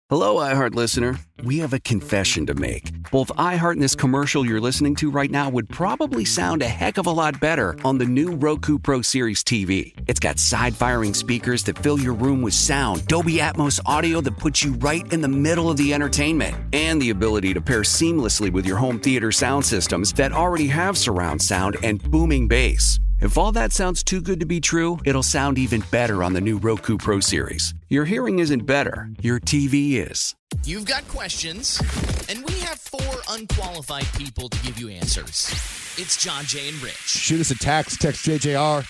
Hello, iHeart listener. We have a confession to make. Both iHeart and this commercial you're listening to right now would probably sound a heck of a lot better on the new Roku Pro Series TV. It's got side-firing speakers that fill your room with sound, Dolby Atmos audio that puts you right in the middle of the entertainment, and the ability to pair seamlessly with your home theater sound systems that already have surround sound and booming bass. If all that sounds too good to be true, it'll sound even better on the new Roku Pro Series. Your hearing isn't better, your TV is. You've got questions, and we have 4 unqualified people to give you answers. It's John, Jay, and Rich. Shoot us a text JJR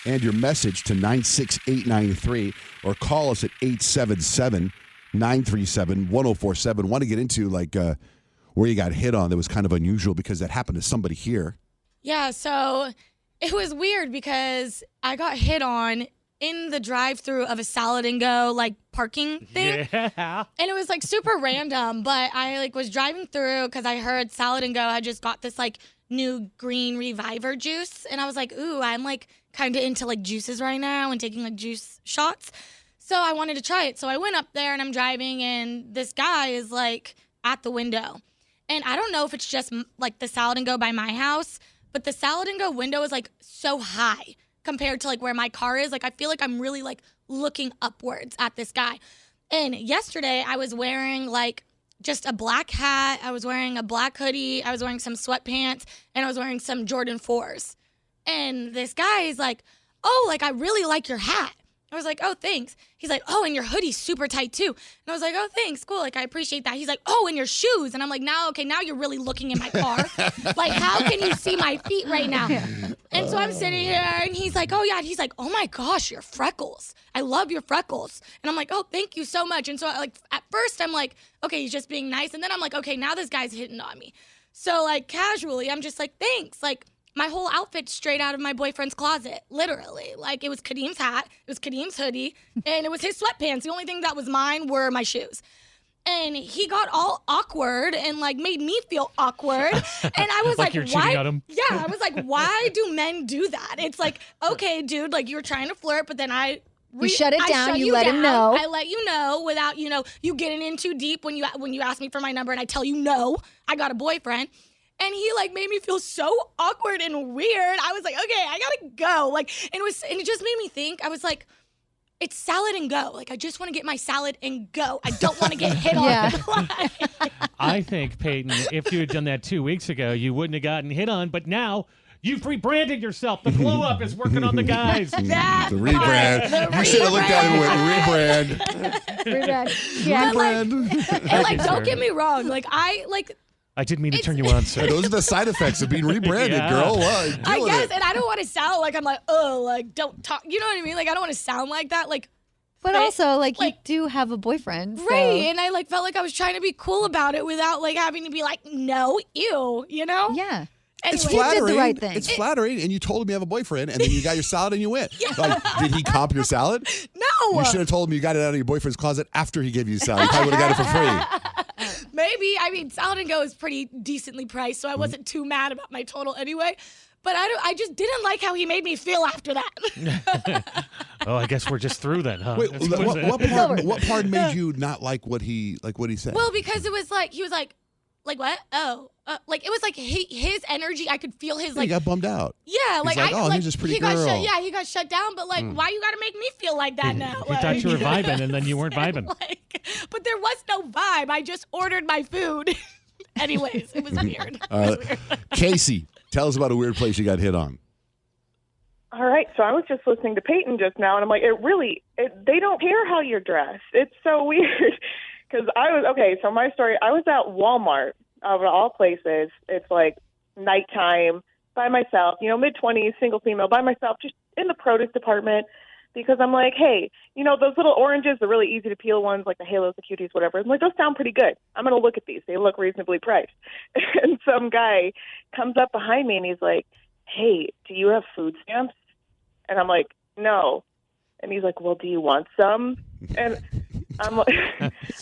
and your message to 96893 or call us at 877-937-1047. Want to get into where you got hit on that was kind of unusual because that happened to somebody here. Yeah, so it was weird because I got hit on in the drive-thru of a Salad and Go parking thing. Yeah. And it was super random, but I was driving through because I heard Salad and Go had just got this new green Reviver juice, and I was like, ooh, I'm kind of into juices right now and taking juice shots. So I wanted to try it. So I went up there and I'm driving, and this guy is at the window. And I don't know if it's just the Salad and Go by my house, but the Salad and Go window is so high compared to where my car is. I feel I'm really looking upwards at this guy. And yesterday I was wearing just a black hat. I was wearing a black hoodie. I was wearing some sweatpants, and I was wearing some Jordan 4s. And this guy is oh, I really like your hat. I was like, oh, thanks. He's like, oh, and your hoodie's super tight too. And I was like, oh, thanks, cool. I appreciate that. He's like, oh, and your shoes. And I'm like, now you're really looking in my car. How can you see my feet right now? And so I'm sitting here, and he's like, oh, yeah. And he's like, oh, my gosh, your freckles. I love your freckles. And I'm like, oh, thank you so much. And so at first I'm like, okay, he's just being nice. And then I'm like, okay, now this guy's hitting on me. So casually, I'm just like, thanks. My whole outfit's straight out of my boyfriend's closet, literally. It was Kadeem's hat, it was Kadeem's hoodie, and it was his sweatpants. The only thing that was mine were my shoes. And he got all awkward and made me feel awkward. And I was you're why? cheating on him? Yeah, I was why do men do that? It's okay, dude, you were trying to flirt, but then you shut it down. You let him know. I let you know without you getting in too deep when you ask me for my number and I tell you no, I got a boyfriend. And he made me feel so awkward and weird. I was like, okay, I gotta go. And it just made me think. I was like, it's Salad and Go. I just want to get my salad and go. I don't want to get hit on. I think, Peyton, if you had done that 2 weeks ago, you wouldn't have gotten hit on. But now you've rebranded yourself. The glow up is working on the guys. The rebrand. You should have looked at it with rebrand. Yeah. Rebrand. And don't get me wrong. I didn't mean to turn you on, sir. Those are the side effects of being rebranded, Yeah. girl. I guess, and I don't want to sound I'm don't talk. You know what I mean? I don't want to sound like that. But also, you do have a boyfriend. Right, and I felt I was trying to be cool about it without having to be no, ew, you know? Yeah. It's Anyway, flattering. You did the right thing. It's flattering, and you told him you have a boyfriend, and then you got your salad and you went. Did he comp your salad? No. You should have told him you got it out of your boyfriend's closet after he gave you salad. You probably would have got it for free. Maybe. I mean, Salad and Go is pretty decently priced, so I wasn't too mad about my total anyway. But I just didn't like how he made me feel after that. Oh, I guess we're just through then, huh? Wait, what part made you not like what he said? Well, because it was he was like what? Oh, it was his energy. I could feel his he got bummed out. Yeah, he's just pretty girl. He got shut down. But why you got to make me feel like that now? He thought you were vibing, and then you weren't vibing. But there was no vibe. I just ordered my food. Anyways, it was weird. Casey, tell us about a weird place you got hit on. All right, so I was just listening to Peyton just now, and I'm like, they don't care how you're dressed. It's so weird. Because so my story, I was at Walmart, of all places. It's nighttime, by myself, mid-20s, single female, by myself, just in the produce department. Because I'm like, hey, those little oranges, the really easy to peel ones, like the Halos, the Cuties, whatever. I'm like, those sound pretty good. I'm going to look at these. They look reasonably priced. And some guy comes up behind me, and he's like, hey, do you have food stamps? And I'm like, no. And he's like, well, do you want some? And I'm like,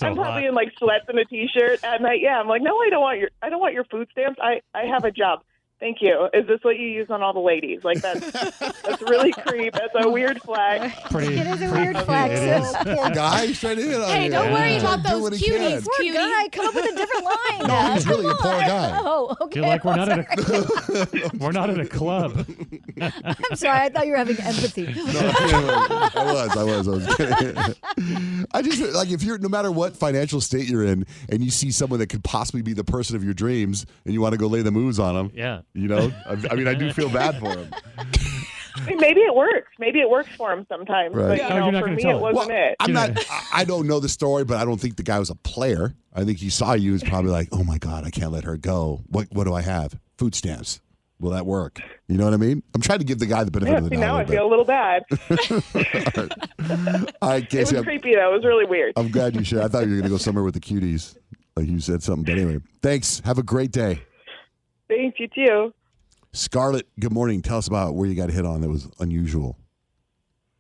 I'm probably in sweats and a t-shirt at night. Yeah, I'm like, no, I don't want your food stamps. I have a job. Thank you. Is this what you use on all the ladies? Like that's really creep. That's a weird flag. It is a weird flag. It is. Poor guy, he's trying to hit on Hey, you. don't worry about Do those what he can. cuties. Poor Cutie. guy, come up with a different line. No, he's really a poor guy. Oh, okay. Feel like we're not at a club. I'm sorry. I thought you were having empathy. I was kidding. I just like if you're no matter what financial state you're in, and you see someone that could possibly be the person of your dreams, and you want to go lay the moves on them. Yeah. You know, I mean, I do feel bad for him. Maybe it works. Maybe it works for him sometimes. Right. But Oh, you're not for gonna me, tell it him. wasn't it. I'm not. I don't know the story, but I don't think the guy was a player. I think he saw you. He's probably like, "Oh my God, I can't let her go. What do I have? Food stamps. Will that work? You know what I mean? I'm trying to give the guy the benefit Yeah, of the see, doubt. now I feel a little bad. All right, It Casey, was creepy, though. It was really weird. I'm glad you shared. I thought you were going to go somewhere with the cuties, like you said something. But anyway, thanks. Have a great day. Thanks, you too. Scarlett, good morning. Tell us about where you got hit on that was unusual.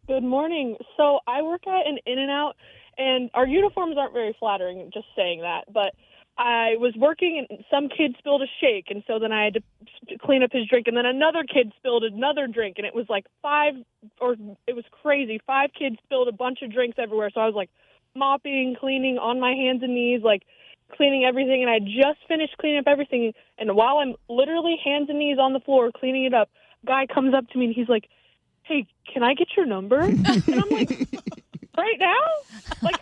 Good morning. So I work at an In-N-Out, and our uniforms aren't very flattering, just saying that. But I was working, and some kid spilled a shake, and so then I had to clean up his drink. And then another kid spilled another drink, and it was like it was crazy. 5 kids spilled a bunch of drinks everywhere. So I was like mopping, cleaning on my hands and knees, like cleaning everything. And I just finished cleaning up everything. And while I'm literally hands and knees on the floor cleaning it up, a guy comes up to me, and he's like, "Hey, can I get your number?" And I'm like, "Right now?" Like,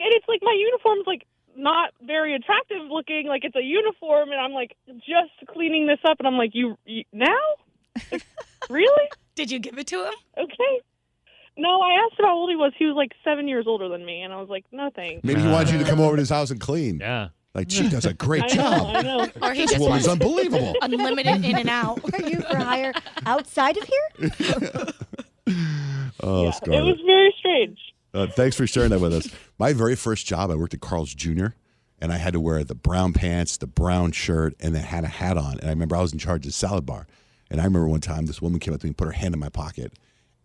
and it's like my uniform's like not very attractive looking. Like it's a uniform, and I'm like just cleaning this up, and I'm like, you now? Like, really? Did you give it to him? Okay. No, I asked him how old he was. He was like 7 years older than me, and I was like, no thanks. Maybe he wanted you to come over to his house and clean. Yeah. Like, she does a great I job. know. Or he This just woman's wants unbelievable. unlimited in and out. Are you for hire outside of here? Oh, Yeah, it Scarlett. was very strange. Thanks for sharing that with us. My very first job, I worked at Carl's Jr., and I had to wear the brown pants, the brown shirt, and then had a hat on. And I remember I was in charge of the salad bar. And I remember one time this woman came up to me and put her hand in my pocket.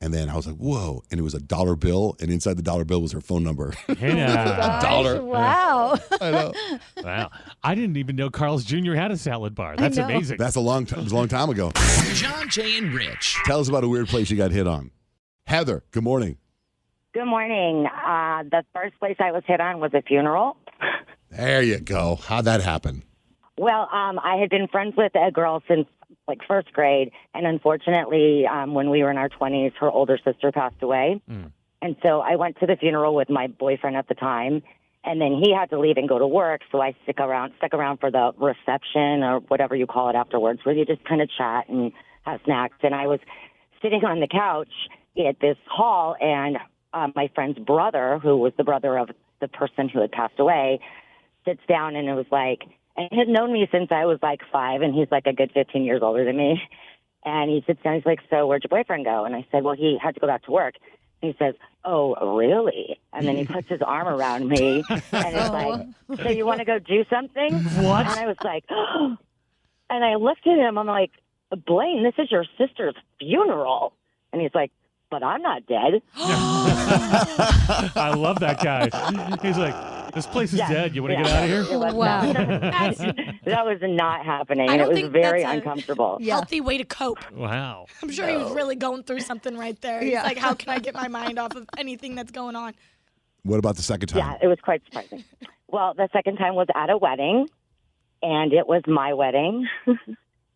And then I was like, whoa. And it was a $1 bill. And inside the $1 bill was her phone number. Yeah. $1. Wow. I know. Wow. I didn't even know Carl's Jr. had a salad bar. That's know. amazing. That's a long time. It was a long time ago. John, Jay, and Rich. Tell us about a weird place you got hit on. Heather, good morning. Good morning. The first place I was hit on was a funeral. There you go. How'd that happen? Well, I had been friends with a girl since like first grade, and unfortunately, when we were in our 20s, her older sister passed away. And so I went to the funeral with my boyfriend at the time, and then he had to leave and go to work, so I stuck around for the reception or whatever you call it afterwards, where you just kind of chat and have snacks. And I was sitting on the couch at this hall, and my friend's brother, who was the brother of the person who had passed away, sits down, and it was like, and he had known me since I was like 5, and he's like a good 15 years older than me. And he sits down, he's like, "So where'd your boyfriend go?" And I said, "Well, he had to go back to work." And he says, "Oh, really?" And then he puts his arm around me, and it's like, "So you want to go do something?" What? And I was like, oh. And I looked at him, I'm like, "Blaine, this is your sister's funeral." And he's like, "But I'm not dead." I love that guy. He's like, this place is dead. You want to get out of here? It was Wow. not- that was not happening. I And it don't was think very that's a- uncomfortable. Healthy way to cope. Wow. I'm sure he was really going through something right there. He's Yeah. like, how can I get my mind off of anything that's going on? What about the second time? Yeah, it was quite surprising. Well, the second time was at a wedding, and it was my wedding.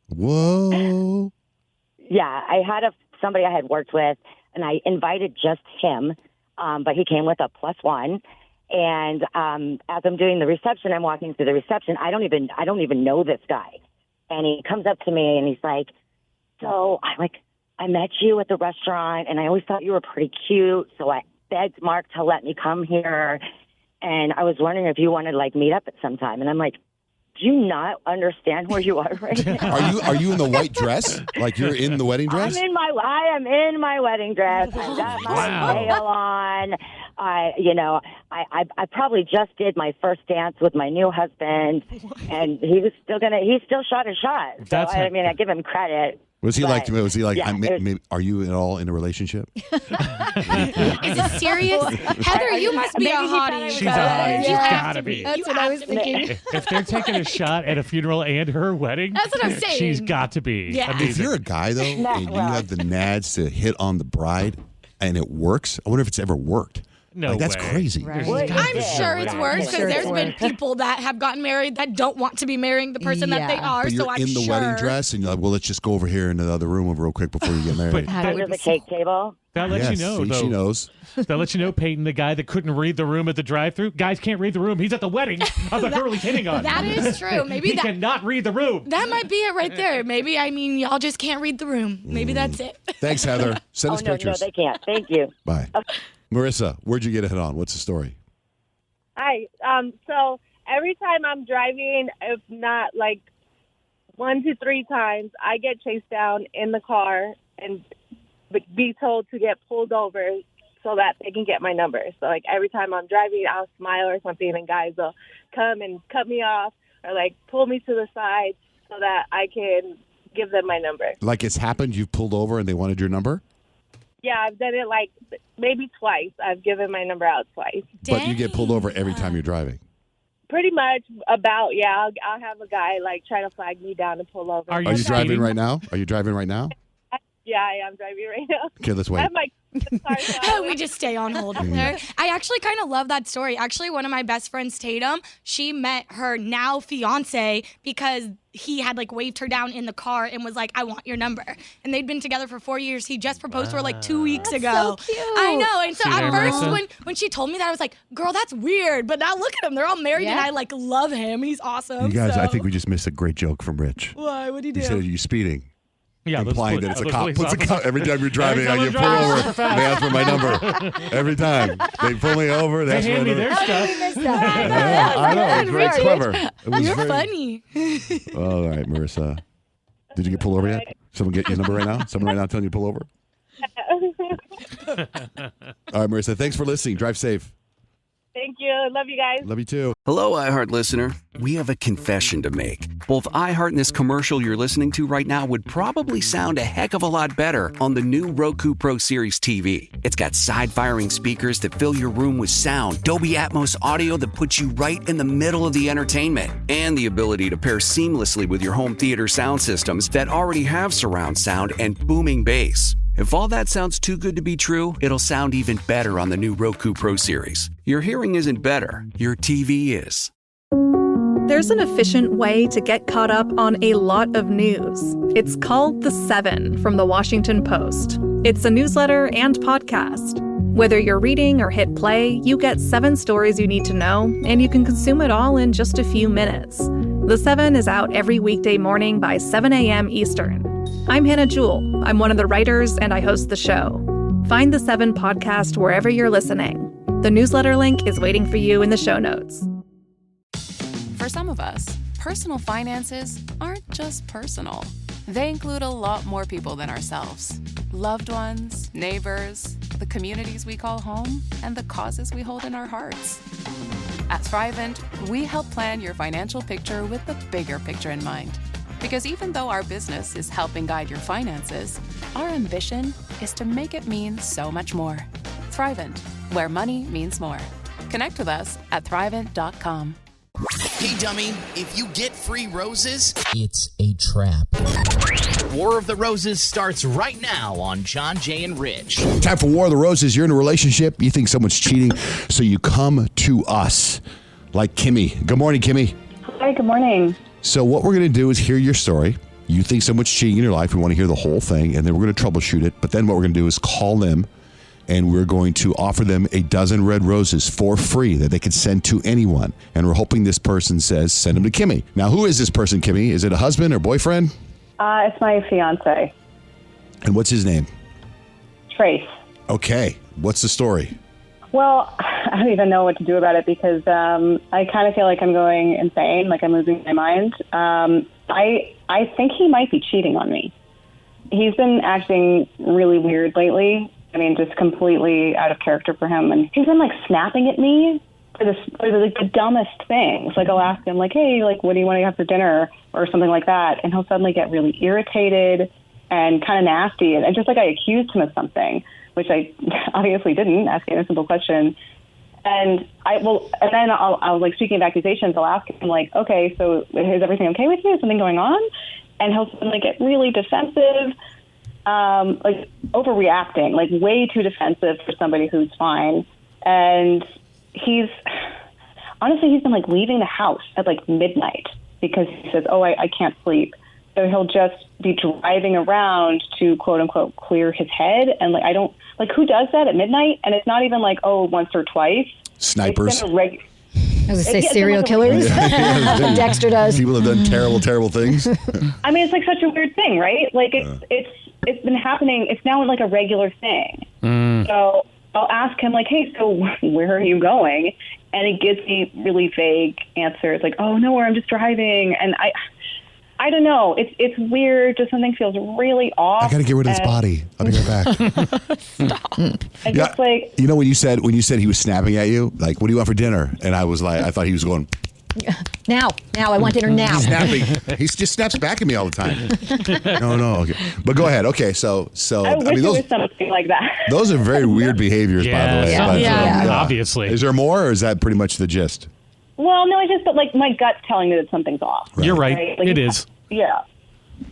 Whoa. Yeah, I had somebody I had worked with, and I invited just him, but he came with a +1. And as I'm doing the reception, I'm walking through the reception. I don't even know this guy, and he comes up to me and he's like, "So I met you at the restaurant, and I always thought you were pretty cute. So I begged Mark to let me come here, and I was wondering if you wanted to like meet up at some time." And I'm like, "Do you not understand where you are right now?" Are you in the white dress? Like you're in the wedding dress? I am in my wedding dress. I got my veil on. I probably just did my first dance with my new husband, and he still shot his shot. So I give him credit. Was he like? But, Was he like? yeah, Are you at all in a relationship? Is it serious? Heather, you must be a Maybe he thought I hottie. was She's a hottie. You She's have gotta to be. That's what I was thinking. If they're taking a shot at a funeral and her wedding, That's what I'm saying. she's got to be. Yeah. amazing. If you're a guy though, No, and you well. have the nads to hit on the bride, and it works, I wonder if it's ever worked. No Like, that's way. crazy. Right. Well, I'm Yeah, sure it's right. worse I'm because sure there's it's been worse. people that have gotten married that don't want to be marrying the person that they Yeah. are. But you're So I'm in the sure. wedding dress, and you're like, well, let's just go over here into the other room real quick before you get married. But How that, Under the cake table. that lets yes, you know, see, though. she knows. That lets you know, Peyton, the guy that couldn't read the room at the drive-thru. Guys can't read the room. He's at the wedding of the girl he's hitting on. That is true. Maybe he that cannot read the room. that might be it right there. Maybe y'all just can't read the room. Maybe that's it. Thanks, Heather. Send Oh, us no, pictures. they can't. Thank you. Bye. Marissa, where'd you get a hit on? What's the story? Hi. So every time I'm driving, if not like 1 to 3 times, I get chased down in the car and be told to get pulled over so that they can get my number. So like every time I'm driving, I'll smile or something, and guys will come and cut me off or like pull me to the side so that I can give them my number. Like it's happened, you've pulled over and they wanted your number, Yeah, I've done it like maybe twice. I've given my number out twice. but you get pulled over every time you're driving. Pretty much about, yeah. I'll have a guy like try to flag me down and pull over. Are Are you speeding? driving right now? Are you driving right now? Yeah, I am driving right now. Okay, let's I wait. have my car. We just stay on hold there. I actually kind of love that story. Actually, one of my best friends, Tatum, she met her now fiance because he had like waved her down in the car and was like, I want your number. And they'd been together for 4 years. He just proposed to her like 2 weeks ago. so cute. I know. And so See at there, first Marissa? when she told me that, I was like, girl, that's weird. But now look at him. They're all married and Yeah. I like love him. He's awesome. You guys, I so- think we just missed a great joke from Rich. Why? What'd he He do? said, "Are you speeding?" Yeah, let's Implying put- that it's a let's cop. police Puts a officer. cop every time you're driving. I time get I'm pulled driving over. super fast. They ask for my number every time. They pull me over. They They ask for hand my me number. their stuff. We missed that. Yeah, I know. It's very Rich. clever. It was You're very funny. All right, Marissa. Did you get pulled over yet? Someone get your number right now? Someone right now telling you to pull over? All right, Marissa. Thanks for listening. Drive safe. Thank you. Love you guys. Love you too. Hello, iHeart listener. We have a confession to make. Both iHeart and this commercial you're listening to right now would probably sound a heck of a lot better on the new Roku Pro Series TV. It's got side-firing speakers that fill your room with sound, Dolby Atmos audio that puts you right in the middle of the entertainment, and the ability to pair seamlessly with your home theater sound systems that already have surround sound and booming bass. If all that sounds too good to be true, it'll sound even better on the new Roku Pro Series. Your hearing isn't better, your TV is. There's an efficient way to get caught up on a lot of news. It's called The 7 from The Washington Post. It's a newsletter and podcast. Whether you're reading or hit play, you get 7 stories you need to know, and you can consume it all in just a few minutes. The 7 is out every weekday morning by 7 a.m. Eastern. I'm Hannah Jewell. I'm one of the writers, and I host the show. Find The 7 podcast wherever you're listening. The newsletter link is waiting for you in the show notes. For some of us, personal finances aren't just personal. They include a lot more people than ourselves. Loved ones, neighbors, the communities we call home, and the causes we hold in our hearts. At Thrivent, we help plan your financial picture with the bigger picture in mind. Because even though our business is helping guide your finances, our ambition is to make it mean so much more. Thrivent, where money means more. Connect with us at Thrivent.com. Hey, dummy, if you get free roses, it's a trap. War of the Roses starts right now on John, Jay, and Rich. Time for War of the Roses. You're in a relationship. You think someone's cheating, so you come to us, like Kimmy. Good morning, Kimmy. Hi, good morning. So what we're going to do is hear your story. You think someone's cheating in your life. We want to hear the whole thing, and then we're going to troubleshoot it. But then what we're going to do is call them, and we're going to offer them a dozen red roses for free that they can send to anyone. And we're hoping this person says, send them to Kimmy. Now, who is this person, Kimmy? Is it a husband or boyfriend? It's my fiance, And what's his name? Trace. Okay. What's the story? Well, I don't even know what to do about it because I kind of feel like I'm going insane, like I'm losing my mind. I think he might be cheating on me. He's been acting really weird lately. I mean, just completely out of character for him. And he's been like snapping at me for the dumbest things. Like I'll ask him like, hey, like, what do you want to have for dinner or something like that? And he'll suddenly get really irritated and kind of nasty. And just like I accused him of something, which I obviously didn't, asking a simple question. And then I'll like, speaking of accusations, I'll ask him like, okay, so is everything okay with you? Is something going on? And he'll suddenly get really defensive, like overreacting, like way too defensive for somebody who's fine. And he's been like leaving the house at like midnight because he says, oh, I can't sleep. So he'll just be driving around to quote unquote clear his head. And like, who does that at midnight? And it's not even like, oh, once or twice. Snipers. I was going to say serial killers. Dexter does. People have done terrible, terrible things. I mean, it's like such a weird thing, right? Like it's been happening. It's now like a regular thing. So I'll ask him like, hey, so where are you going? And he gives me really vague answers like, oh, nowhere, I'm just driving. And I don't know. It's weird. Just something feels really off. I got to get rid of this body. I'll be right back. Stop. And just like, you know, when you said he was snapping at you, like, what do you want for dinner? And I was like, I thought he was going, now, I want dinner now. He's snapping. He just snaps back at me all the time. No. Okay. But go ahead. Okay. So I wish it was something like that. Those are very weird behaviors, by the way. Yeah. Obviously. Is there more, or is that pretty much the gist? Well, no, but like my gut's telling me that something's off. Right. You're right. Like, it is. Yeah.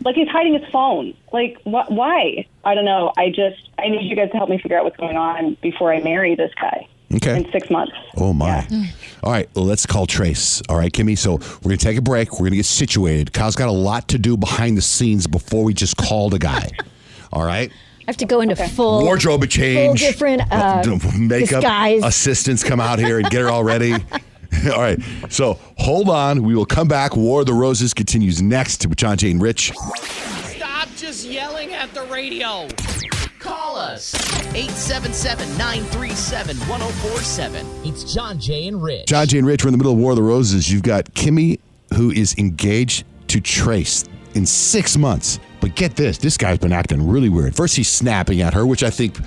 Like he's hiding his phone. Like why? I don't know. I need you guys to help me figure out what's going on before I marry this guy. Okay. In 6 months. Oh, my. Yeah. All right. Well, let's call Trace. All right, Kimmy. So we're going to take a break. We're going to get situated. Kyle's got a lot to do behind the scenes before we just called a guy. All right? I have to go into full wardrobe change. Full different makeup. disguise. Assistants come out here and get her all ready. All right. So hold on. We will come back. War of the Roses continues next with John, Jay, and Rich. Stop just yelling at the radio. Call us. 877-937-1047. It's John, Jay, and Rich. John, Jay, and Rich, we're in the middle of War of the Roses. You've got Kimmy, who is engaged to Trace in 6 months. But get this guy's been acting really weird. First, he's snapping at her, which I think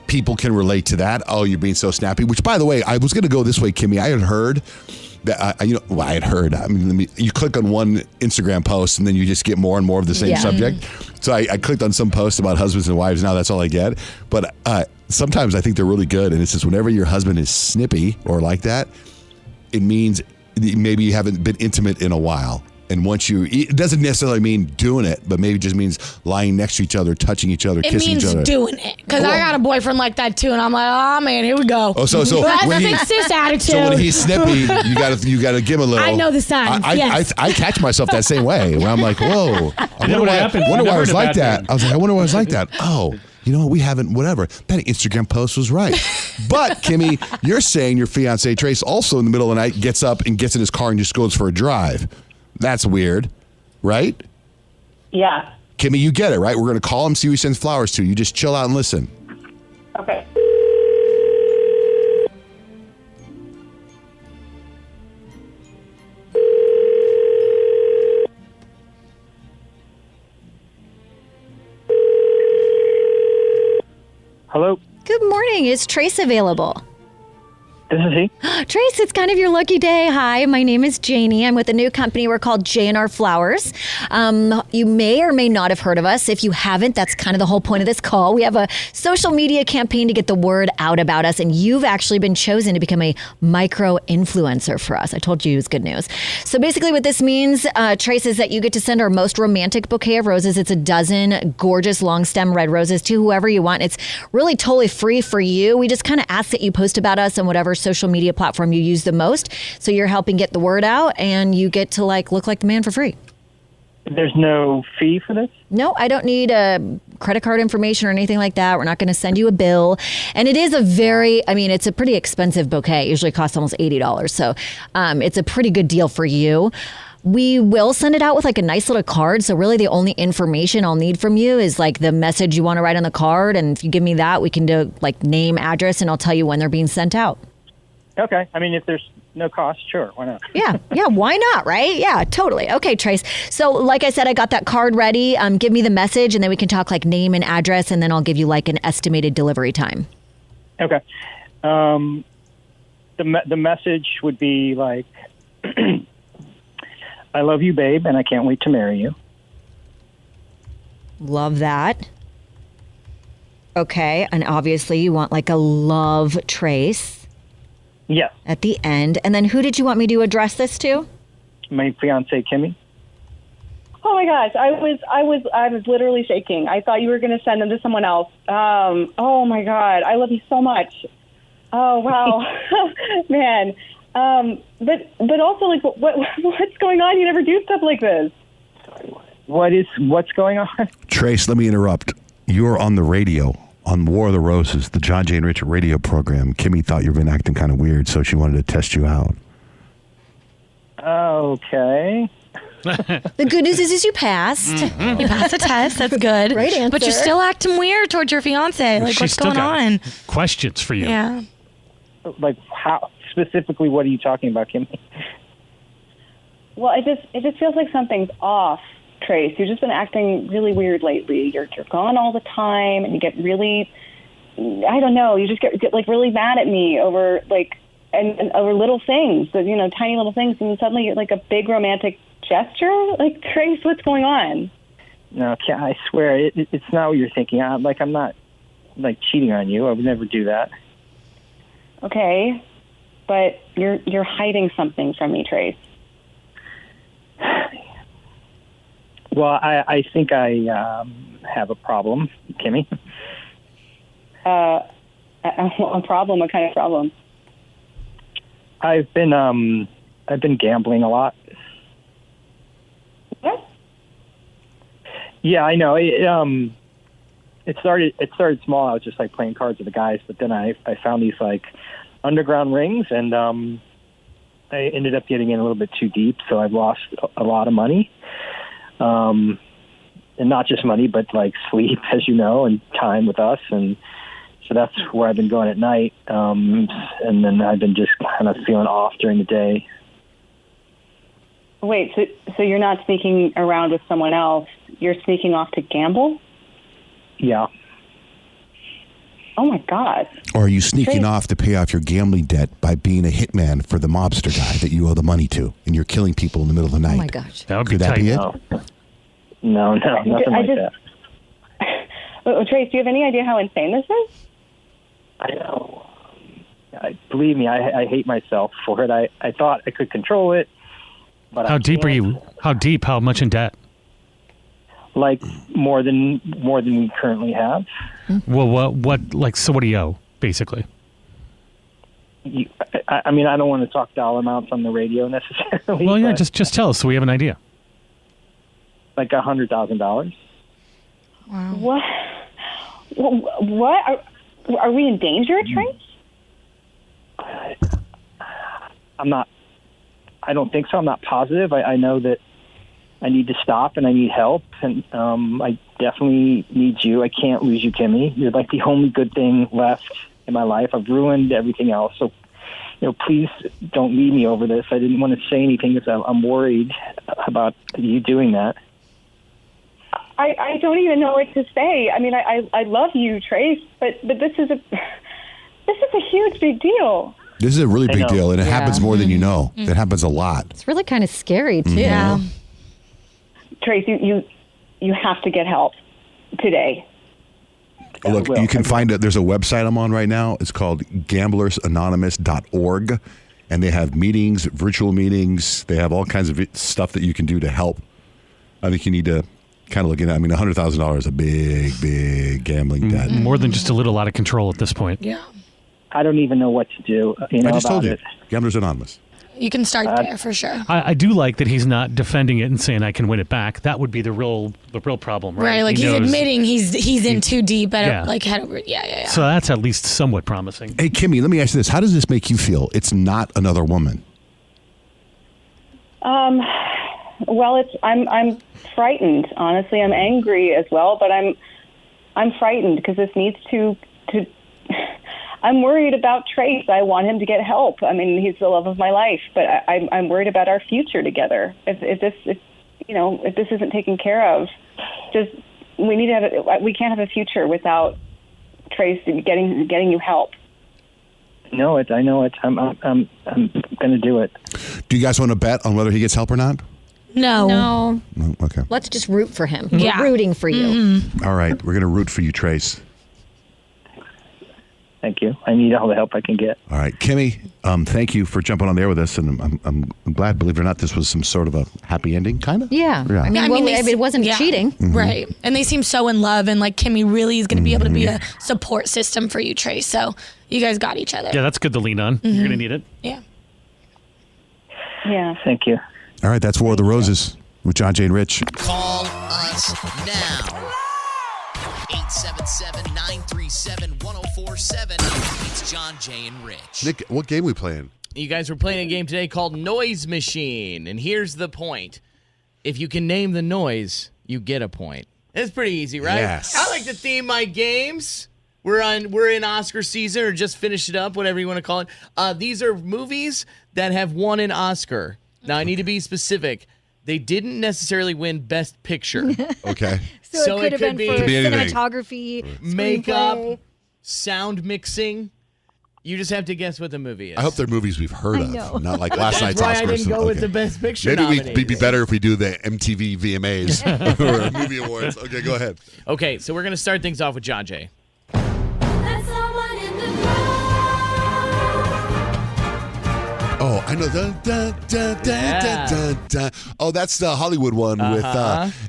people can relate to that. Oh, you're being so snappy. Which, by the way, I was going to go this way, Kimmy. I had heard that, I had heard. I mean, you click on one Instagram post and then you just get more and more of the same subject. So I clicked on some posts about husbands and wives. Now that's all I get. But sometimes I think they're really good. And it's just whenever your husband is snippy or like that, it means maybe you haven't been intimate in a while. And once it doesn't necessarily mean doing it, but maybe it just means lying next to each other, touching each other, kissing each other. It means doing it. Because I got a boyfriend like that too, and I'm like, oh man, here we go. Oh, so that's a cis attitude. So when he's snippy, you gotta give him a little. I know the signs. I catch myself that same way, where I'm like, whoa. I wonder why I was like that. I was like, I wonder why I was like that. Oh. You know what? We haven't, whatever. That Instagram post was right. But, Kimmy, you're saying your fiance, Trace, also in the middle of the night gets up and gets in his car and just goes for a drive. That's weird, right? Yeah. Kimmy, you get it, right? We're going to call him, see who he sends flowers to. You just chill out and listen. Okay. Hello. Good morning. Is Trace available? This is he. Trace, it's kind of your lucky day. Hi, my name is Janie. I'm with a new company. We're called J&R Flowers. You may or may not have heard of us. If you haven't, that's kind of the whole point of this call. We have a social media campaign to get the word out about us, and you've actually been chosen to become a micro-influencer for us. I told you it was good news. So basically what this means, Trace, is that you get to send our most romantic bouquet of roses. It's a dozen gorgeous long stem red roses to whoever you want. It's really totally free for you. We just kind of ask that you post about us on whatever social media platform you use the most. So you're helping get the word out, and you get to look like the man for free. There's no fee for this? No, I don't need credit card information or anything like that. We're not going to send you a bill. And it is it's a pretty expensive bouquet. It usually costs almost $80. So it's a pretty good deal for you. We will send it out with a nice little card. So really the only information I'll need from you is the message you want to write on the card. And if you give me that, we can do name, address, and I'll tell you when they're being sent out. Okay. I mean, if there's no cost, sure. Why not? Yeah. Why not? Right? Yeah, totally. Okay, Trace. So like I said, I got that card ready. Give me the message, and then we can talk name and address, and then I'll give you an estimated delivery time. Okay. The message would be I love you, babe, and I can't wait to marry you. Love that. Okay, and obviously you want like a love trace. Yes. At the end. And then who did you want me to address this to? My fiance, Kimmy. Oh my gosh, I was literally shaking. I thought you were going to send them to someone else. Oh my God, I love you so much. Oh wow, man. But also like what's going on? You never do stuff like this. What's going on? Trace, let me interrupt. You're on the radio on War of the Roses, the John Jay and Rich radio program. Kimmy thought you were acting kind of weird, so she wanted to test you out. Okay. The good news is you passed. You passed the test. That's good. Great answer. But you're still acting weird towards your fiance. Like, She's what's still going got on? Questions for you. Yeah. Like how specifically? What are you talking about, Kimmy? Well, it just feels like something's off, Trace. You've just been acting really weird lately. You're gone all the time, and you get really, I don't know. You just get like really mad at me over like and over little things, tiny little things, and suddenly you're like a big romantic gesture. Like, Trace, what's going on? No, I swear it's not what you're thinking. I'm not like cheating on you. I would never do that. Okay, but you're hiding something from me, Trace. Well, I think I have a problem, Kimmy. A problem? What kind of problem? I've been gambling a lot. What? Yeah, I know. It started small. I was just like playing cards with the guys, but then I found these like underground rings, and I ended up getting in a little bit too deep, so I've lost a lot of money. And not just money, but like sleep, as you know, and time with us. And so that's where I've been going at night. And then I've been just kind of feeling off during the day. Wait, so you're not sneaking around with someone else. You're sneaking off to gamble? Yeah. Oh, my God. Or are you sneaking off to pay off your gambling debt by being a hitman for the mobster guy that you owe the money to, and you're killing people in the middle of the night? Oh, my gosh. That would Could be that tight. be it? No, nothing like that. Trace, do you have any idea how insane this is? I know. Believe me, I hate myself for it. I thought I could control it, but How deep are you? How deep? How much in debt? Like more than we currently have. Well, what? Like, so what do you owe, basically? I mean, I don't want to talk dollar amounts on the radio necessarily. Well, yeah, just tell us so we have an idea. Like $100,000. Wow. What? Are we in danger, Trace? I'm not. I don't think so. I'm not positive. I know that I need to stop and I need help, and I definitely need you. I can't lose you, Kimmy. You're like the only good thing left in my life. I've ruined everything else. So, please don't leave me over this. I didn't want to say anything because I'm worried about you doing that. I don't even know what to say. I mean, I love you, Trace, but this is a huge big deal. This is a really big deal, and it happens more than you know. It happens a lot. It's really kind of scary, too. Yeah. Trace, you have to get help today. Look, you can find it. There's a website I'm on right now. It's called gamblersanonymous.org, and they have meetings, virtual meetings. They have all kinds of stuff that you can do to help. I think you need to kind of look at it. I mean, $100,000 is a big gambling debt. More than just a little out of control at this point. Yeah. I don't even know what to do. I just told you. Gamblers Anonymous. You can start there for sure. I do like that he's not defending it and saying I can win it back. That would be the real problem, right? Right, like he's admitting he's in too deep. Yeah. Yeah. So that's at least somewhat promising. Hey, Kimmy, let me ask you this. How does this make you feel? It's not another woman. Well, I'm frightened. Honestly, I'm angry as well, but I'm frightened because this needs to. I'm worried about Trace. I want him to get help. I mean, he's the love of my life, but I'm worried about our future together. If this isn't taken care of, we can't have a future without Trace getting you help. I know it. I'm going to do it. Do you guys want to bet on whether he gets help or not? No. No? Okay. Let's just root for him. Yeah. We're rooting for you. All right. We're going to root for you, Trace. Thank you. I need all the help I can get. All right. Kimmy, thank you for jumping on there with us. And I'm glad, believe it or not, this was some sort of a happy ending, kind of? Yeah. Yeah. I mean, it wasn't cheating. Right. And they seem so in love. And like Kimmy really is going to be able to be a support system for you, Trace. So you guys got each other. Yeah, that's good to lean on. You're going to need it. Yeah. Yeah. Thank you. All right. That's War of the Roses with John, Jay, and Rich. Call us now. 877-937-1047. It's John, Jay, and Rich. Nick, what game we playing? You guys were playing a game today called Noise Machine. And here's the point. If you can name the noise, you get a point. It's pretty easy, right? Yes. I like to theme my games. We're in Oscar season, or just finished it up, whatever you want to call it. These are movies that have won an Oscar. Now, I need to be specific. They didn't necessarily win Best Picture. Okay. So it could have been for anything. cinematography, Makeup, screenplay. sound mixing. You just have to guess what the movie is. I hope they're movies we've heard I of, know. not like last night's That's Oscars. why I didn't go with Okay. the Best Picture Maybe nominees. we'd be better if we do the MTV VMAs or movie awards. Okay, go ahead. Okay, so we're going to start things off with John Jay. Oh, I know. Dun, dun, dun, dun, dun, dun, dun. Oh, that's the Hollywood one with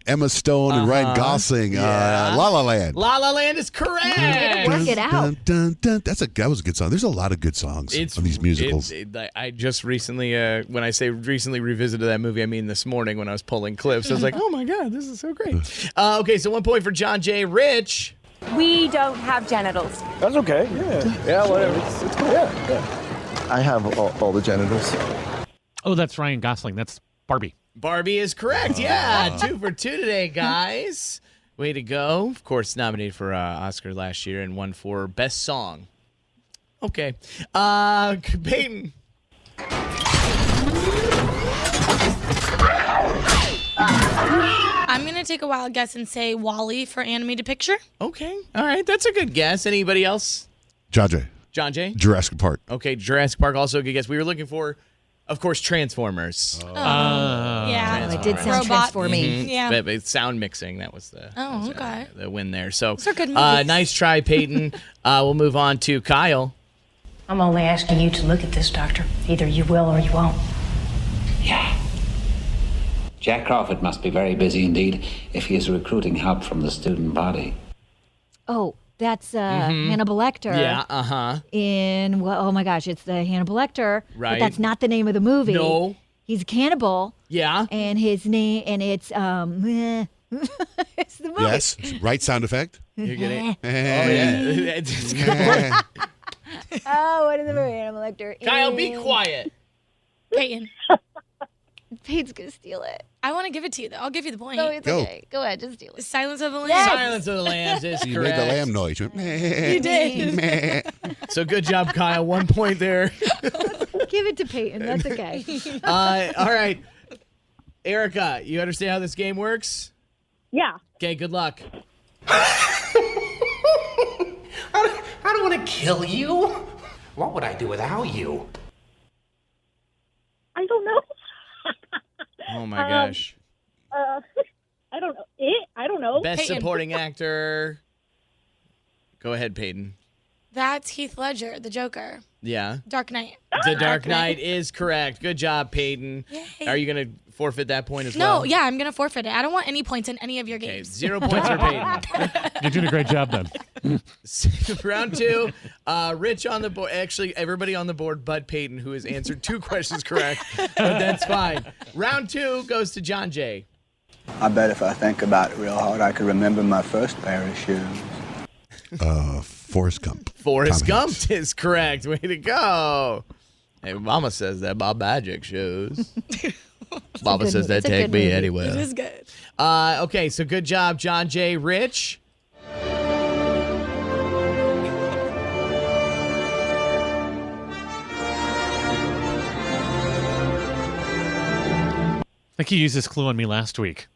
Emma Stone and Ryan Gosling. Yeah. La La Land. La La Land is correct. Work it out. Dun, dun, dun. That was a good song. There's a lot of good songs on these musicals. I just recently, when I say recently revisited that movie, I mean this morning when I was pulling clips. I was like, oh my God, this is so great. Okay, so 1 point for John Jay. Rich. We don't have genitals. That's okay. Yeah, whatever. It's cool. Yeah. I have all the genitals. Oh, that's Ryan Gosling. That's Barbie. Barbie is correct. Yeah, 2 for 2 today, guys. Way to go. Of course, nominated for Oscar last year and won for Best Song. Okay. Peyton. I'm going to take a wild guess and say Wall-E for animated picture. Okay. All right. That's a good guess. Anybody else? John Jay. John Jay? Jurassic Park. Okay, Jurassic Park also a good guess. We were looking for, of course, Transformers. Yeah. It did sound transforming. Yeah. But sound mixing, that was okay. the win there. So, Those are good movies. nice try, Peyton. We'll move on to Kyle. I'm only asking you to look at this, Doctor. Either you will or you won't. Yeah. Jack Crawford must be very busy indeed if he is recruiting help from the student body. Oh, that's Hannibal Lecter. Yeah, In, oh my gosh, it's the Hannibal Lecter. Right. But that's not the name of the movie. No. He's a cannibal. Yeah. And his name, and it's, it's the movie. Yes. Right sound effect. You're getting Oh, yeah. It's good. Oh, what is the movie? Hannibal Lecter. Kyle, be quiet. Peyton. Peyton's going to steal it. I want to give it to you, though. I'll give you the point. No, it's Go. okay. Go ahead, just steal it. Silence of the Lambs. Yes. Silence of the Lambs is You correct. made the lamb noise. You did. So good job, Kyle. 1 point there. Give it to Peyton. That's okay. All right. Erica, you understand how this game works? Yeah. Okay, good luck. I don't want to kill you. What would I do without you? I don't know. Oh, my gosh. I don't know. I don't know. Best Peyton. supporting actor. Go ahead, Peyton. That's Heath Ledger, the Joker. Yeah. Dark Knight. The Dark Knight is correct. Good job, Peyton. Yay. Are you going to forfeit that point as well? No, yeah, I'm going to forfeit it. I don't want any points in any of your Okay, games. 0 points for Peyton. You're doing a great job then. Round 2, Rich on the board. Actually, everybody on the board but Peyton, who has answered 2 questions correct. But that's fine. Round 2 goes to John Jay. I bet if I think about it real hard, I could remember my first pair of shoes. Forrest Gump. Forrest Gump is correct. Way to go. Hey, Mama says that Bob Magic shows. Mama says that take me anywhere. It is good. Okay, so good job, John Jay. Rich? I think you used this clue on me last week.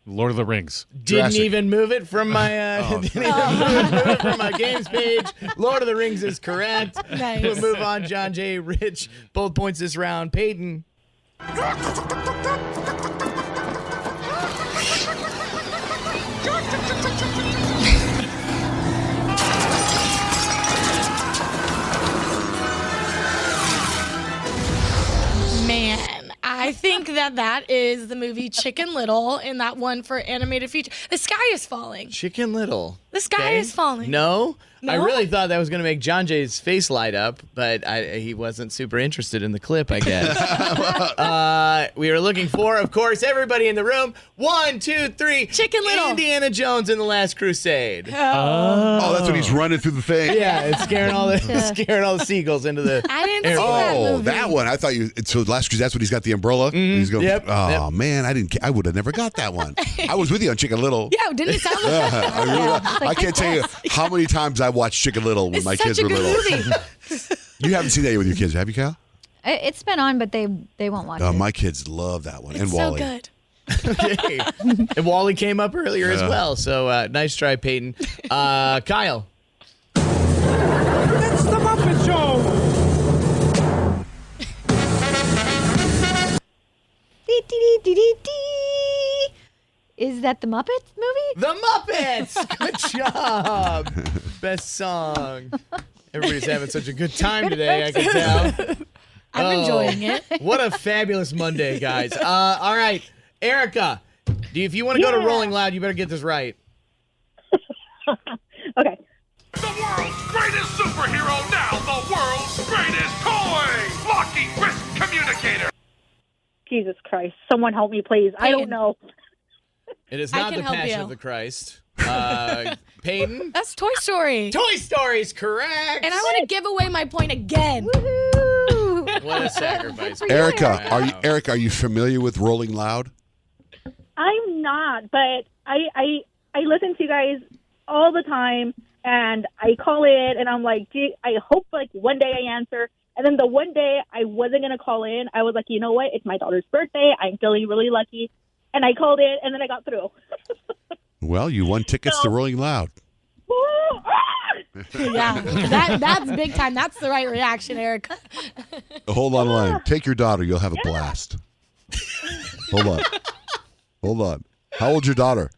Lord of the Rings. Didn't even move it from my didn't even move it from my games page. Lord of the Rings is correct. Nice. We'll move on. John Jay, Rich, both points this round. Peyton. Man, I think that is the movie Chicken Little, and that one for animated feature. The sky is falling. Chicken Little. The sky is falling. No? I No? really thought that was going to make John Jay's face light up, but he wasn't super interested in the clip, I guess. We are looking for, of course, everybody in the room. 1, 2, 3. Chicken Little. Indiana Jones in the Last Crusade. Oh, that's when he's running through the thing. Yeah, it's scaring all the seagulls into the. I didn't see airplane. that Oh, movie. that one. I thought you. So last because that's when he's got the umbrella. He's going. Yep, Oh man, I would have never got that one. I was with you on Chicken Little. Yeah, didn't it sound like that? I, really, I can't tell you how many times I watched Chicken Little when my It's kids such were a good little. movie. You haven't seen that with your kids, have you, Kyle? It's been on, but they won't watch it. My kids love that one. It's and so Wally. good. Okay. And Wally came up earlier as well. So nice try, Peyton. Kyle. It's the Muppet Show. Is that the Muppets movie? The Muppets. Good job. Best song. Everybody's having such a good time today, I can tell. I'm enjoying it. What a fabulous Monday, guys. All right, Erica, if you want to go to Rolling Loud, you better get this right. Okay. The world's greatest superhero now, the world's greatest toy! Blocking risk communicator! Jesus Christ. Someone help me, please. I don't know. It is I not can the help Passion you. of the Christ. Peyton? That's Toy Story. Toy Story's correct. And I want to give away my point again. What a sacrifice. Erica, are you familiar with Rolling Loud? I'm not, but I listen to you guys all the time, and I call in, and I'm like, gee, I hope like one day I answer. And then the one day I wasn't going to call in, I was like, you know what? It's my daughter's birthday. I'm feeling really lucky. And I called in, and then I got through. Well, you won tickets to Rolling Loud. Yeah, that's big time. That's the right reaction, Erica. Hold on the line. Take your daughter. You'll have a blast. Hold on. How old's your daughter?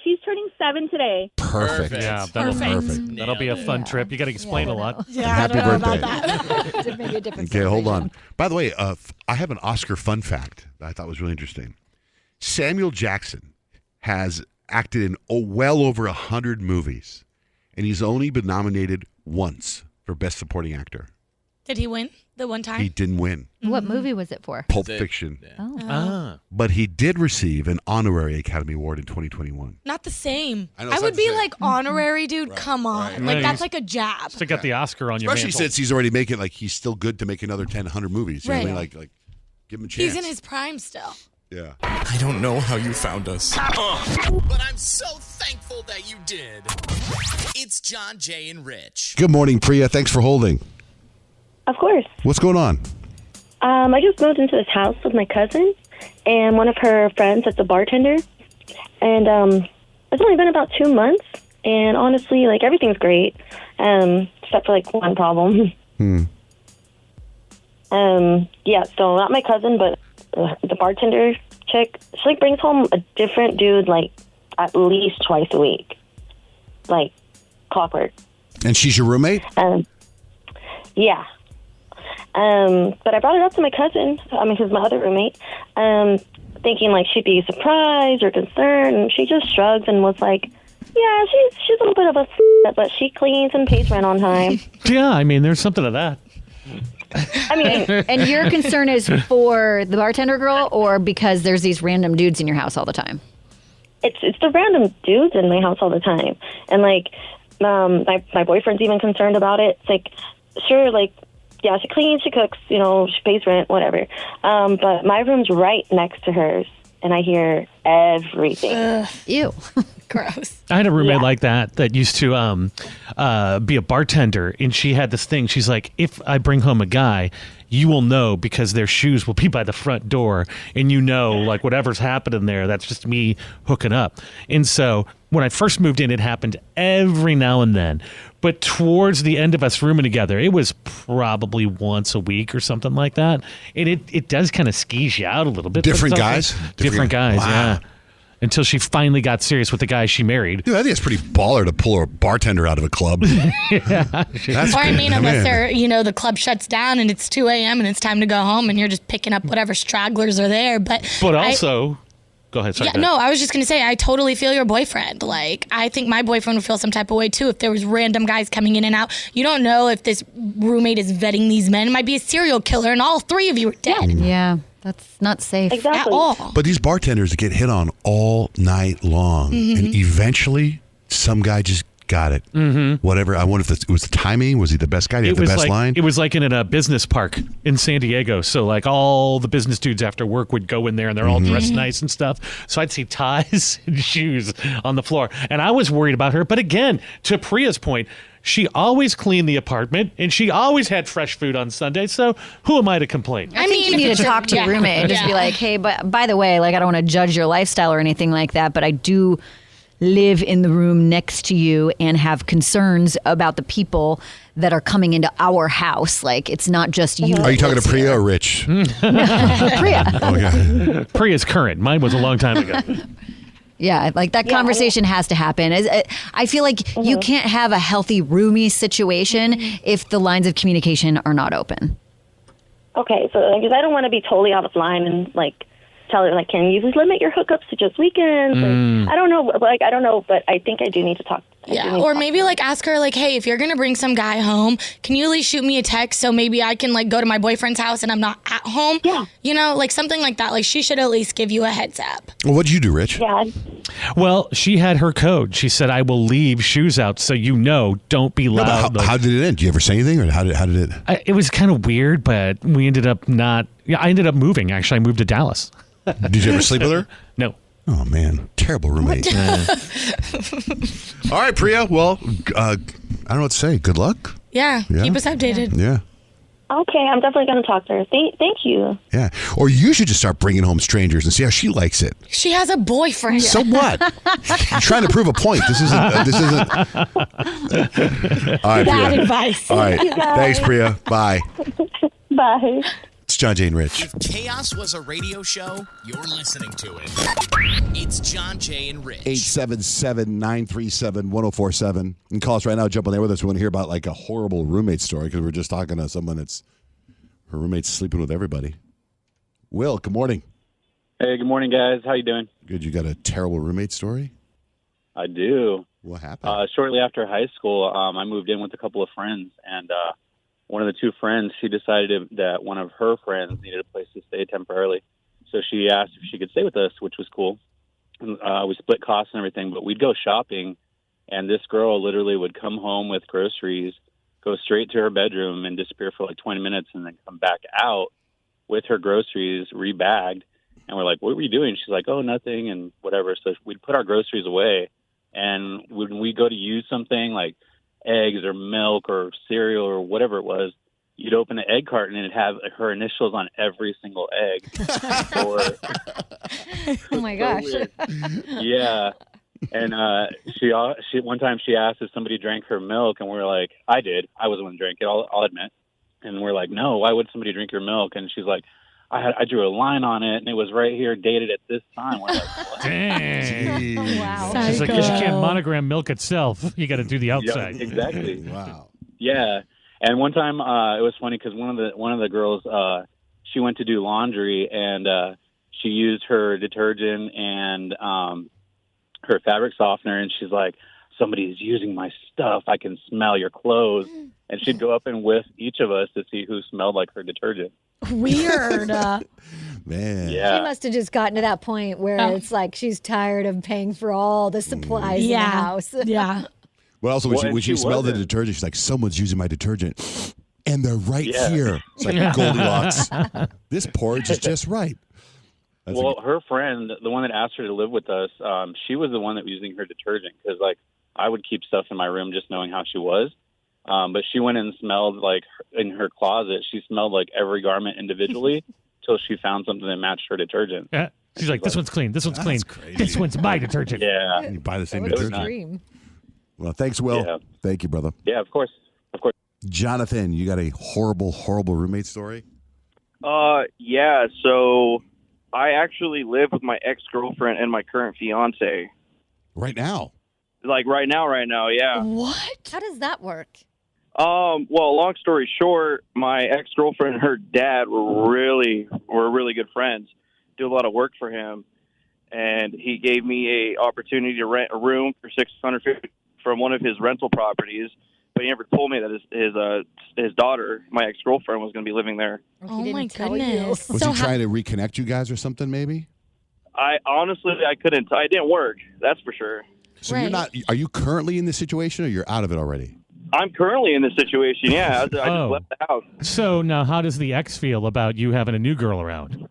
She's turning 7 today. Perfect. Yeah, that'll be a fun trip. You got to explain a lot. Yeah, Happy I don't birthday. know about that. Maybe a different Okay, hold on. By the way, I have an Oscar fun fact that I thought was really interesting. Samuel Jackson has acted in well over 100 movies, and he's only been nominated once for Best Supporting Actor. Did he win the one time? He didn't win. What movie was it for? Pulp Fiction. Oh. But he did receive an honorary Academy Award in 2021. Not the same. I know, it's I not would the be same. like honorary, dude. Come on. Like, that's like a jab. Still got the Oscar on your Especially mantle. since he's already making, like, he's still good to make another 10, 100 movies. You know what I mean? Like, give him a chance. He's in his prime still. Yeah. I don't know how you found us. But I'm so thankful that you did. It's John, Jay, and Rich. Good morning, Priya. Thanks for holding. Of course. What's going on? I just moved into this house with my cousin and one of her friends that's a bartender. And it's only been about 2 months. And honestly, like, everything's great, except for, like, one problem. Yeah, so not my cousin, but the bartender chick, she, like, brings home a different dude, like, at least twice a week. Like, clockwork. And she's your roommate? Yeah. But I brought it up to my cousin, who's my other roommate, thinking like she'd be surprised or concerned, and she just shrugs and was like, yeah, she's a little bit of a but she cleans and pays rent on time. Yeah, I mean, there's something to that. I mean, And your concern is for the bartender girl, or because there's these random dudes in your house all the time? it's the random dudes in my house all the time, and like my boyfriend's even concerned about it. It's like, sure, like, yeah, she cleans, she cooks, you know, she pays rent, whatever. But my room's right next to hers, and I hear everything. Ew. Gross. I had a roommate like that used to be a bartender, and she had this thing. She's like, if I bring home a guy, you will know because their shoes will be by the front door, and like whatever's happening there, that's just me hooking up. And so when I first moved in, it happened every now and then. But towards the end of us rooming together, it was probably once a week or something like that. And it does kind of skeeze you out a little bit. Different guys? Different guys, wow. yeah. Until she finally got serious with the guy she married. Dude, I think it's pretty baller to pull a bartender out of a club. Or I mean, unless they're, the club shuts down and it's 2 a.m. and it's time to go home and you're just picking up whatever stragglers are there. But also, go ahead. Sorry, no, I was just going to say, I totally feel your boyfriend. Like, I think my boyfriend would feel some type of way too if there was random guys coming in and out. You don't know if this roommate is vetting these men. It might be a serial killer and all three of you are dead. Yeah. That's not safe at all. But these bartenders get hit on all night long. And eventually, some guy just got it. Whatever. I wonder if it was the timing. Was he the best guy? Did he have the best line? It was like in a business park in San Diego. So like all the business dudes after work would go in there and they're all dressed nice and stuff. So I'd see ties and shoes on the floor. And I was worried about her. But again, to Priya's point, she always cleaned the apartment, and she always had fresh food on Sunday. So who am I to complain? I think you need to talk to your roommate and just be like, hey, but by the way, like I don't want to judge your lifestyle or anything like that, but I do live in the room next to you and have concerns about the people that are coming into our house. Like, it's not just you. Are you talking to Priya or Rich? Priya. Okay. Priya's current. Mine was a long time ago. Yeah, like that conversation has to happen. I feel like you can't have a healthy roomie situation if the lines of communication are not open. Okay, so because I don't want to be totally offline and like tell her like, can you just limit your hookups to just weekends? I don't know, but I think I do need to talk. Or maybe like ask her like, hey, if you're gonna bring some guy home, can you at least shoot me a text so maybe I can like go to my boyfriend's house and I'm not at home? Yeah. Like something like that. Like she should at least give you a heads up. Well, what did you do, Rich? Yeah. Well, she had her code. She said, I will leave shoes out so don't be loud. How did it end? Did you ever say anything, or how did it? It was kind of weird, but we ended up not. Yeah, I ended up moving. Actually, I moved to Dallas. Did you ever sleep with her? No. Oh man, terrible roommate. All right, Priya. Well, I don't know what to say. Good luck. Yeah. Keep us updated. Yeah. Okay, I'm definitely going to talk to her. Thank you. Yeah. Or you should just start bringing home strangers and see how she likes it. She has a boyfriend. So what? You're trying to prove a point. This isn't. All right, Bad Priya. advice. All right. Thank you, guys. Thanks, Priya. Bye. Bye. It's John, Jay, and Rich. If chaos was a radio show, you're listening to it. It's John, Jay, and Rich. 877-937-1047. You can call us right now. Jump on there with us. We want to hear about like a horrible roommate story because we're just talking to someone that's her roommate's sleeping with everybody. Will, good morning. Hey, good morning, guys. How you doing? Good. You got a terrible roommate story? I do. What happened? Shortly after high school, I moved in with a couple of friends, and one of the two friends, she decided that one of her friends needed a place to stay temporarily. So she asked if she could stay with us, which was cool. And, we split costs and everything, but we'd go shopping, and this girl literally would come home with groceries, go straight to her bedroom and disappear for like 20 minutes and then come back out with her groceries rebagged. And we're like, what were you doing? She's like, oh, nothing and whatever. So we'd put our groceries away. And when we go to use something like eggs or milk or cereal or whatever it was, you'd open the egg carton and it'd have her initials on every single egg. Oh my gosh. Yeah. And she one time she asked if somebody drank her milk, and we're like, I did. I was the one who drank it, I'll admit. And we're like, no, why would somebody drink your milk? And she's like, I drew a line on it, and it was right here, dated at this time. We're like, what? Dang. Wow. She's like, 'cause you can't monogram milk itself. You got to do the outside. Yeah, exactly. Wow. Yeah. And one time it was funny because one of the girls, she went to do laundry, and she used her detergent and her fabric softener, and she's like, somebody's using my stuff. I can smell your clothes. And she'd go up and whiff each of us to see who smelled like her detergent. Weird. Man. Yeah. She must have just gotten to that point where it's like she's tired of paying for all the supplies in the house. Yeah. Well, also, when she smelled the detergent, she's like, someone's using my detergent. And they're right here. It's like Goldilocks. This porridge is just right. Her friend, the one that asked her to live with us, she was the one that was using her detergent because, like, I would keep stuff in my room just knowing how she was. But she went and smelled like in her closet. She smelled like every garment individually till she found something that matched her detergent. Yeah. She's like, this one's clean. This one's clean. Crazy. This one's my detergent. Yeah. You buy the same That was detergent. Dream. Well, thanks, Will. Yeah. Thank you, brother. Yeah, of course. Jonathan, you got a horrible, horrible roommate story? Yeah, so I actually live with my ex-girlfriend and my current fiance. Right now? Like right now, yeah. What? How does that work? Well, long story short, my ex-girlfriend and her dad were really good friends. Do a lot of work for him, and he gave me a opportunity to rent a room for $650 from one of his rental properties. But he never told me that his daughter, my ex-girlfriend, was going to be living there. Oh my goodness. Was he trying to reconnect you guys or something, maybe? I couldn't. It didn't work. That's for sure. So you're not. Are you currently in this situation, or you're out of it already? I'm currently in this situation. Yeah, I just left the house. So now, how does the ex feel about you having a new girl around?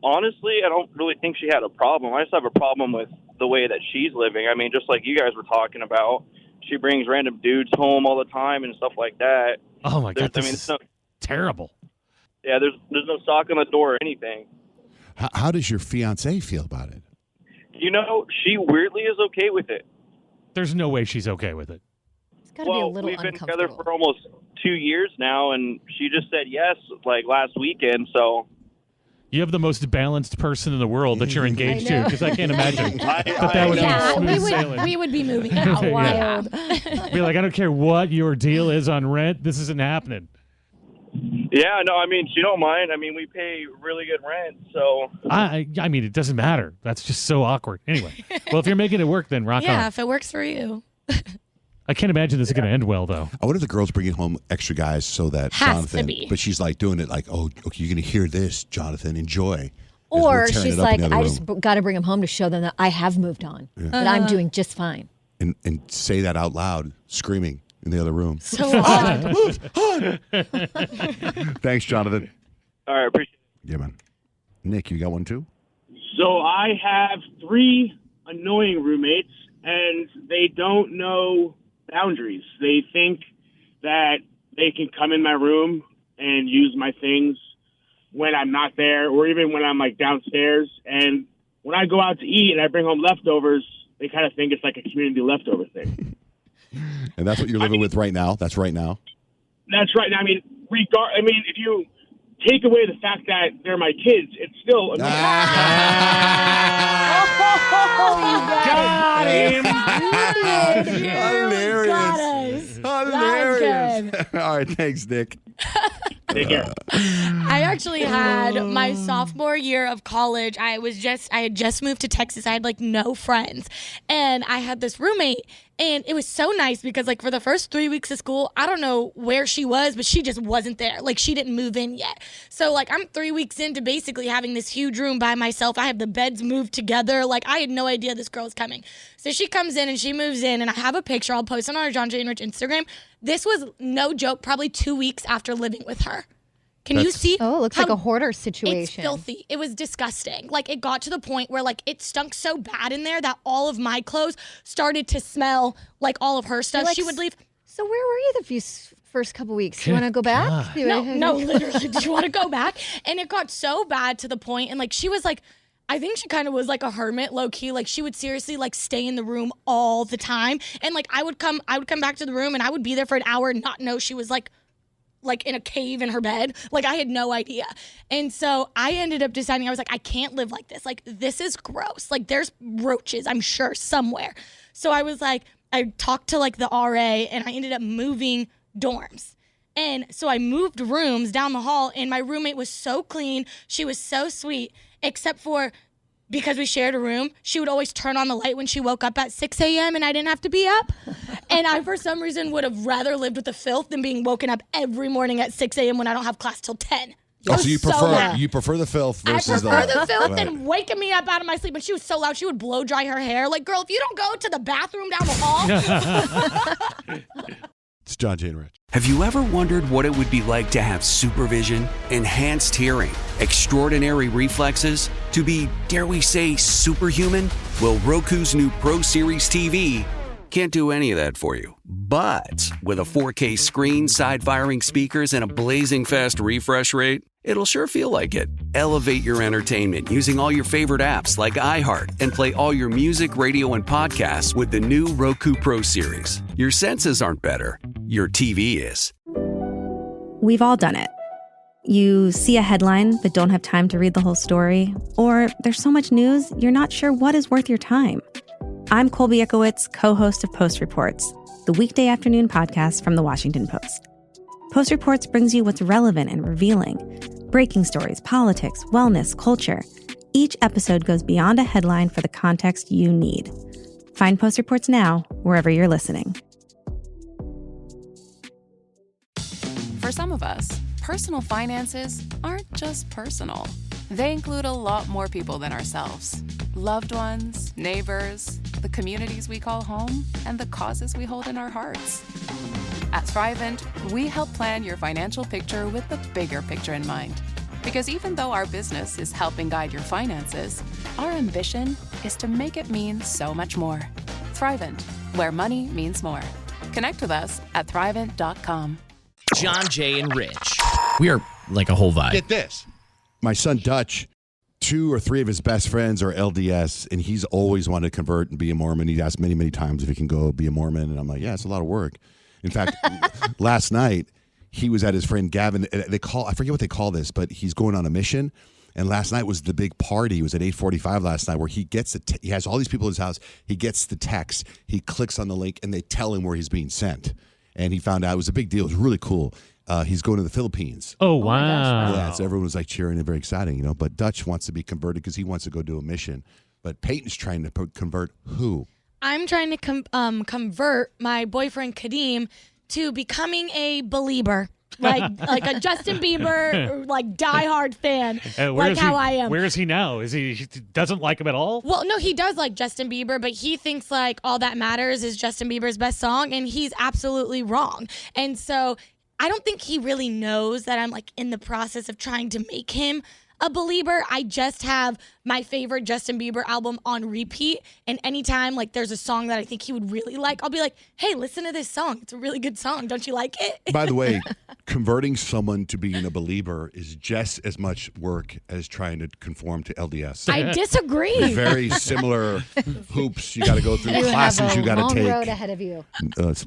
Honestly, I don't really think she had a problem. I just have a problem with the way that she's living. I mean, just like you guys were talking about, she brings random dudes home all the time and stuff like that. Oh my God, this is terrible. Yeah, there's no sock on the door or anything. How does your fiance feel about it? You know, she weirdly is okay with it. There's no way she's okay with it. It's got to be a little we've been uncomfortable. together for almost 2 years now, and she just said yes, like last weekend. So You have the most balanced person in the world that you're engaged to, because I can't imagine that would be smooth sailing. We would be moving out. Yeah. Wild. Be like, I don't care what your deal is on rent. This isn't happening. Yeah, no, I mean, she don't mind. I mean, we pay really good rent, so. I mean, it doesn't matter. That's just so awkward. Anyway, well, if you're making it work, then rock on. Yeah, if it works for you. I can't imagine this is going to end well, though. I wonder if the girl's bringing home extra guys so that Has Jonathan, to be. but she's like doing it like, oh, okay, you're going to hear this, Jonathan, enjoy. Or she's like, I just got to bring him home to show them that I have moved on, that I'm doing just fine. And say that out loud, screaming in the other room. So odd. Move on. Thanks, Jonathan. All right, appreciate it. Yeah, man. Nick, you got one too? So I have 3 annoying roommates, and they don't know boundaries. They think that they can come in my room and use my things when I'm not there, or even when I'm like downstairs. And when I go out to eat and I bring home leftovers, they kind of think it's like a community leftover thing. And that's what you're living with right now? That's right now? That's right. I mean, if you take away the fact that they're my kids, it's still annoying. Got him. Hilarious. Hilarious. All right, thanks, Nick. Take care. I actually had my sophomore year of college. I had just moved to Texas. I had like no friends, and I had this roommate, and it was so nice because like for the first 3 weeks of school, I don't know where she was, but she just wasn't there. Like she didn't move in yet. So like I'm 3 weeks into basically having this huge room by myself. I have the beds moved together. Like I had no idea this girl's coming. So she comes in and she moves in, and I have a picture. I'll post on our John J. and Rich Instagram. This was no joke, probably 2 weeks after living with her. Can you see? Oh, it looks like a hoarder situation. It's filthy. It was disgusting. Like it got to the point where like it stunk so bad in there that all of my clothes started to smell like all of her stuff. Like, She would leave. So where were you the first couple weeks? You want to go back? No, literally. Did you want to go back? And it got so bad to the point, and like she was like, I think she kind of was like a hermit, low key. Like she would seriously like stay in the room all the time, and like I would come back to the room, and I would be there for an hour and not know she was like in a cave in her bed. Like I had no idea. And so I ended up deciding, I was like, I can't live like this. Like this is gross. Like there's roaches, I'm sure, somewhere. So I was like, I talked to like the RA, and I ended up moving dorms. And so I moved rooms down the hall, and my roommate was so clean. She was so sweet, except for because we shared a room, she would always turn on the light when she woke up at 6 a.m. and I didn't have to be up. And I, for some reason, would have rather lived with the filth than being woken up every morning at 6 a.m. when I don't have class till 10. Oh, so you prefer the filth versus I prefer the filth than waking me up out of my sleep. And she was so loud, she would blow dry her hair. Like, girl, if you don't go to the bathroom down the hall. It's John J. and Rich. Have you ever wondered what it would be like to have supervision, enhanced hearing, extraordinary reflexes, to be, dare we say, superhuman? Well, Roku's new Pro Series TV can't do any of that for you. But with a 4K screen, side-firing speakers, and a blazing fast refresh rate, it'll sure feel like it. Elevate your entertainment using all your favorite apps like iHeart and play all your music, radio, and podcasts with the new Roku Pro Series. Your senses aren't better. Your TV is. We've all done it. You see a headline but don't have time to read the whole story, or there's so much news you're not sure what is worth your time. I'm Colby Ekowitz, co-host of Post Reports, the weekday afternoon podcast from The Washington Post. Post Reports brings you what's relevant and revealing. Breaking stories, politics, wellness, culture. Each episode goes beyond a headline for the context you need. Find Post Reports now, wherever you're listening. For some of us, personal finances aren't just personal. They include a lot more people than ourselves. Loved ones, neighbors, the communities we call home, and the causes we hold in our hearts. At Thrivent, we help plan your financial picture with the bigger picture in mind. Because even though our business is helping guide your finances, our ambition is to make it mean so much more. Thrivent, where money means more. Connect with us at Thrivent.com. John, Jay, and Rich. We are like a whole vibe. Get this. My son Dutch, 2 or 3 of his best friends are LDS, and he's always wanted to convert and be a Mormon. He's asked many, many times if he can go be a Mormon, and I'm like, yeah, it's a lot of work. In fact, last night, he was at his friend Gavin. I forget what they call this, but he's going on a mission. And last night was the big party. It was at 8:45 last night where he gets he has all these people in his house. He gets the text. He clicks on the link, and they tell him where he's being sent. And he found out it was a big deal. It was really cool. He's going to the Philippines. Oh, wow. Yeah, so everyone was like cheering and very exciting, you know. But Dutch wants to be converted because he wants to go do a mission. But Peyton's trying to convert who? I'm trying to convert my boyfriend Kadeem to becoming a believer, like a Justin Bieber, like diehard fan, like how I am. Where is he now? He doesn't like him at all? Well, no, he does like Justin Bieber, but he thinks like All That Matters is Justin Bieber's best song, and he's absolutely wrong. And so I don't think he really knows that I'm like in the process of trying to make him a believer. I just have my favorite Justin Bieber album on repeat, and anytime like there's a song that I think he would really like, I'll be like, hey, listen to this song. It's a really good song. Don't you like it? By the way, converting someone to being a believer is just as much work as trying to conform to LDS. I disagree. Very similar hoops you got to go through, classes you got to take. Long road ahead of you.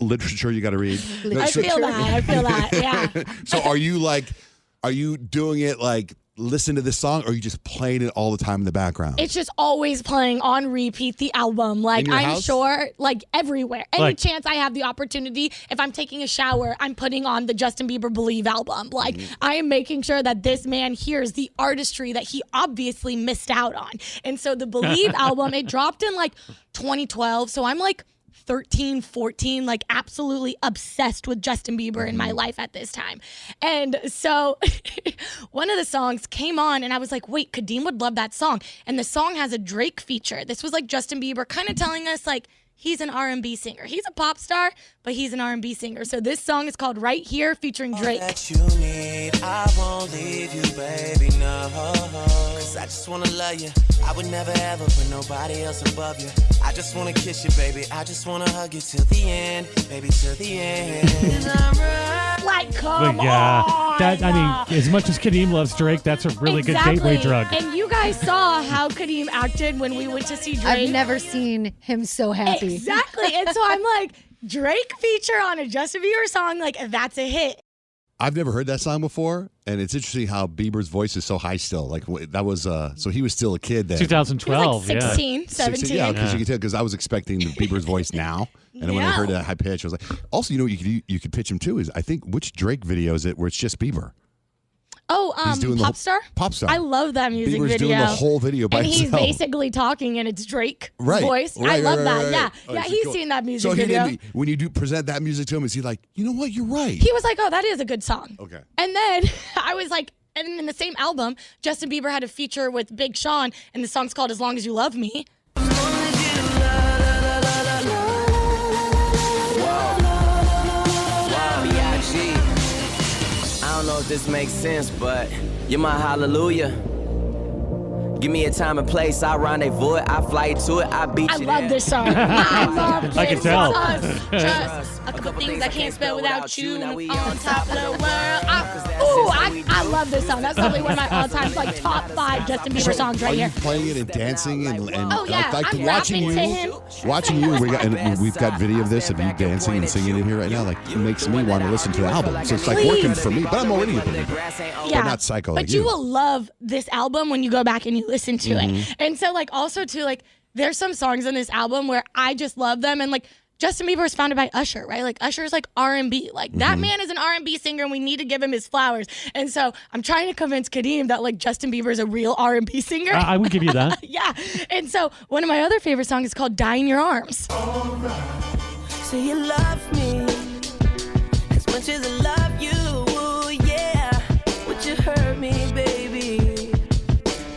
Literature you got to read. I feel that. Yeah. So are you doing it like, listen to this song, or are you just playing it all the time in the background? It's just always playing on repeat, the album. Like, I'm house? sure, like, everywhere. Any chance I have the opportunity, if I'm taking a shower, I'm putting on the Justin Bieber Believe album. Like, I am making sure that this man hears the artistry that he obviously missed out on. And so the Believe album, it dropped in, like, 2012. So I'm, like, 13, 14, like absolutely obsessed with Justin Bieber in my life at this time. And so one of the songs came on and I was like, wait, Kadeem would love that song. And the song has a Drake feature. This was like Justin Bieber kind of telling us like, he's an R&B singer. He's a pop star, but he's an R&B singer. So this song is called Right Here featuring Drake. All that you need, I won't leave you, baby, no. Cause I just wanna love you. I would never ever put nobody else above you. I just wanna kiss you, baby. I just wanna hug you till the end, baby, till the end. Like, come But yeah, on. I mean, as much as Kadeem loves Drake, that's a really good gateway drug. And you guys saw how Kadeem acted when we went to see Drake. I've never seen him so happy. Exactly. And so I'm like, Drake feature on a Justin Bieber song, like, that's a hit. I've never heard that song before, and it's interesting how Bieber's voice is so high still. Like, that was, so he was still a kid then. 2012, like 16, 17. Yeah, because you can tell, because I was expecting Bieber's voice now, and then when I heard that high pitch, I was like, also, you know what you could pitch him too is, I think, which Drake video is it where it's just Bieber? Oh, Pop Star? Pop Star. I love that music Bieber's video. doing the whole video by himself. himself. And he's basically talking and it's Drake voice. Right, I love that. right. Yeah. Oh, yeah, so he's cool. seen that music so video. When you do present that music to him, is he like, you know what, you're right? He was like, oh, that is a good song. Okay. And then I was like, and in the same album, Justin Bieber had a feature with Big Sean, and the song's called As Long As You Love Me. I don't know if this makes sense, but you're my hallelujah. Give me a time and place, I rendezvous it, I fly to it, I beat you. I love this song. I love this I can tell. Just a couple things I can't spell without you. On top of the world. I love this song. That's probably one of my all-time top 5 Justin Bieber songs right here. Are you playing it and dancing and Oh, yeah. like I'm watching rapping to you? him. Watching you, we've got video of this of you dancing and singing in here right now. Like it makes me want to listen to the album. So it's like working for me, but I'm already a believer. Yeah, But not psycho but like you you. will love this album when you go back and you listen to Mm-hmm. it. And so also too, there's some songs in this album where I just love them. And Justin Bieber was founded by Usher, right? Usher's R&B. That man is an R&B singer and we need to give him his flowers. And so I'm trying to convince Kadeem that Justin Bieber is a real R&B singer. I would give you that. Yeah. And so one of my other favorite songs is called Die in Your Arms. So you love me as much as I love you, yeah. Would you hurt me, baby?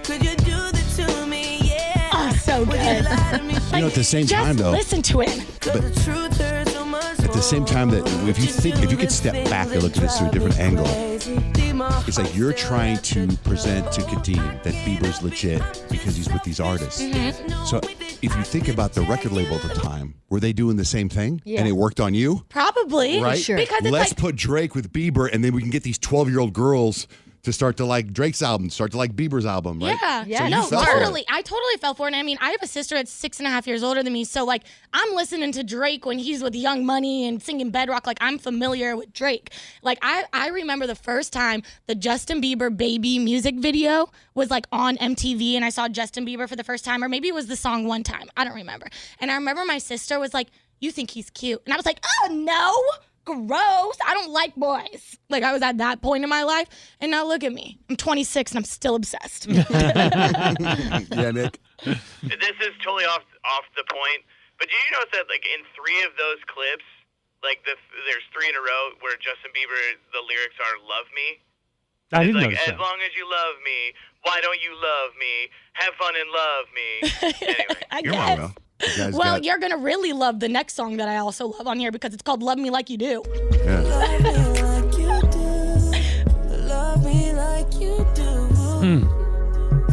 Could you do that to me, yeah? Oh, so good. At the same time, though. Listen to it. But at the same time, that if you could step back and look at this through a different angle, it's like you're trying to present to Kadeem that Bieber's legit because he's with these artists. Mm-hmm. So if you think about the record label at the time, were they doing the same thing? Yeah. And it worked on you? Probably. Right? Sure. Because it's Let's put Drake with Bieber, and then we can get these 12-year-old girls to start to like Drake's album, start to like Bieber's album, right? Yeah. So you No, fell for it. totally. I totally fell for it. And I mean, I have a sister that's 6.5 years older than me. So I'm listening to Drake when he's with Young Money and singing Bedrock. I'm familiar with Drake. I remember the first time the Justin Bieber Baby music video was on MTV and I saw Justin Bieber for the first time, or maybe it was the song One Time. I don't remember. And I remember my sister was like, "You think he's cute?" And I was like, "Oh no. Gross. I don't like boys." I was at that point in my life, and now look at me. I'm 26 and I'm still obsessed. Yeah, Nick. This is totally off the point, but did you notice that in 3 of those clips, there's 3 in a row where Justin Bieber, the lyrics are "Love me." I didn't It's notice as that. long as you love me, why don't you love me? Have fun and love me. Anyway, I You're guess. wrong, though. Well, you're going to really love the next song that I also love on here because it's called Love Me Like You Do. Yeah. Love me like you do. Love me like you do.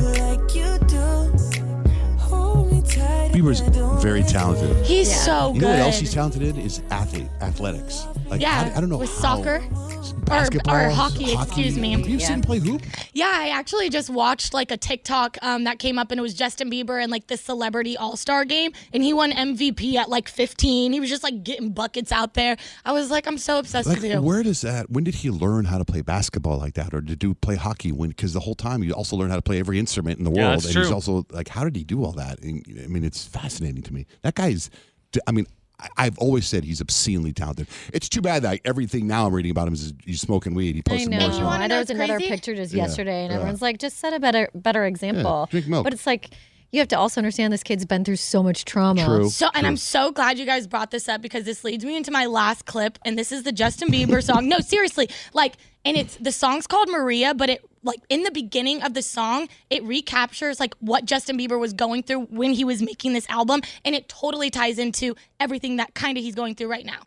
Like you do. Hold me tight. Bieber's very talented. He's so You good. know what else he's talented in is athletics. Yeah, I don't know with how. soccer. Basketball, Or hockey, excuse me. Have you seen him play hoop? Yeah, I actually just watched a TikTok that came up and it was Justin Bieber and the Celebrity All-Star game and he won MVP at 15. He was just getting buckets out there. I was I'm so obsessed with you. Where does that? When did he learn how to play basketball like that, or to play hockey? Because the whole time he also learned how to play every instrument in the world, Yeah, that's and true. he's also how did he do all that? And, I mean, it's fascinating to me. That guy's. I've always said he's obscenely talented. It's too bad that everything now I'm reading about him is he's smoking weed. He I posted know. more. There was what's another crazy? picture just Yeah, yesterday, and yeah. everyone's like, just set a better example. drink milk. But it's you have to also understand this kid's been through so much trauma. True. And I'm so glad you guys brought this up because this leads me into my last clip, and this is the Justin Bieber song. No, seriously, and the song's called Maria, but it in the beginning of the song, it recaptures what Justin Bieber was going through when he was making this album, and it totally ties into everything that kind of he's going through right now.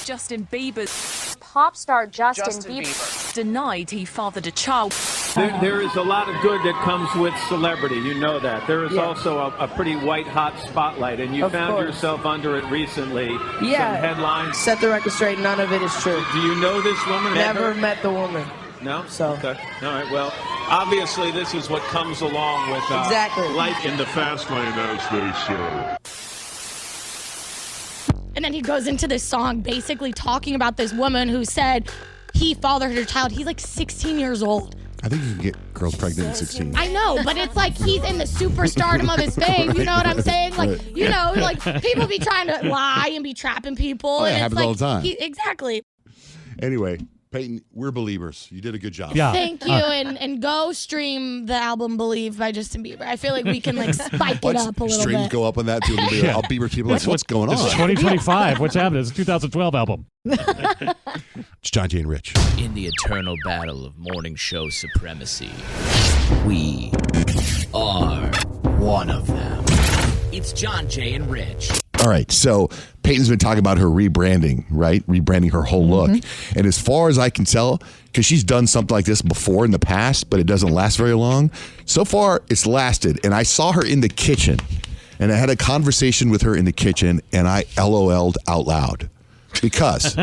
Justin Bieber's pop star Justin Bieber denied he fathered a child. There is a lot of good that comes with celebrity. You know that. There is also a pretty white-hot spotlight, and you found yourself under it recently. Yeah. Some headlines. Set the record straight, none of it is true. Do you know this woman? Never met the woman. No? So. Okay. All right. Well, obviously, this is what comes along with Exactly. life in the fast lane, as they say. And then he goes into this song basically talking about this woman who said he fathered her child. He's 16 years old. I think you can get girls pregnant at 16. I know, but it's he's in the superstardom of his fame. You know what I'm saying? People be trying to lie and be trapping people. Oh, yeah, it and happens all the time. Exactly. Anyway, Peyton, we're believers. You did a good job. Yeah. Thank you, and go stream the album "Believe" by Justin Bieber. I feel like we can spike it up a little Streams bit. go up on that too. I'll Bieber people what's going It's on? 2025. What's happening? It's a 2012 album. It's John Jay and Rich. In the eternal battle of morning show supremacy, we are one of them. It's John Jay and Rich. All right, so Peyton's been talking about her rebranding, right? Rebranding her whole look. And as far as I can tell, because she's done something like this before in the past, but it doesn't last very long, so far it's lasted. And I saw her in the kitchen, and I had a conversation with her in the kitchen, and I LOL'd out loud. Because...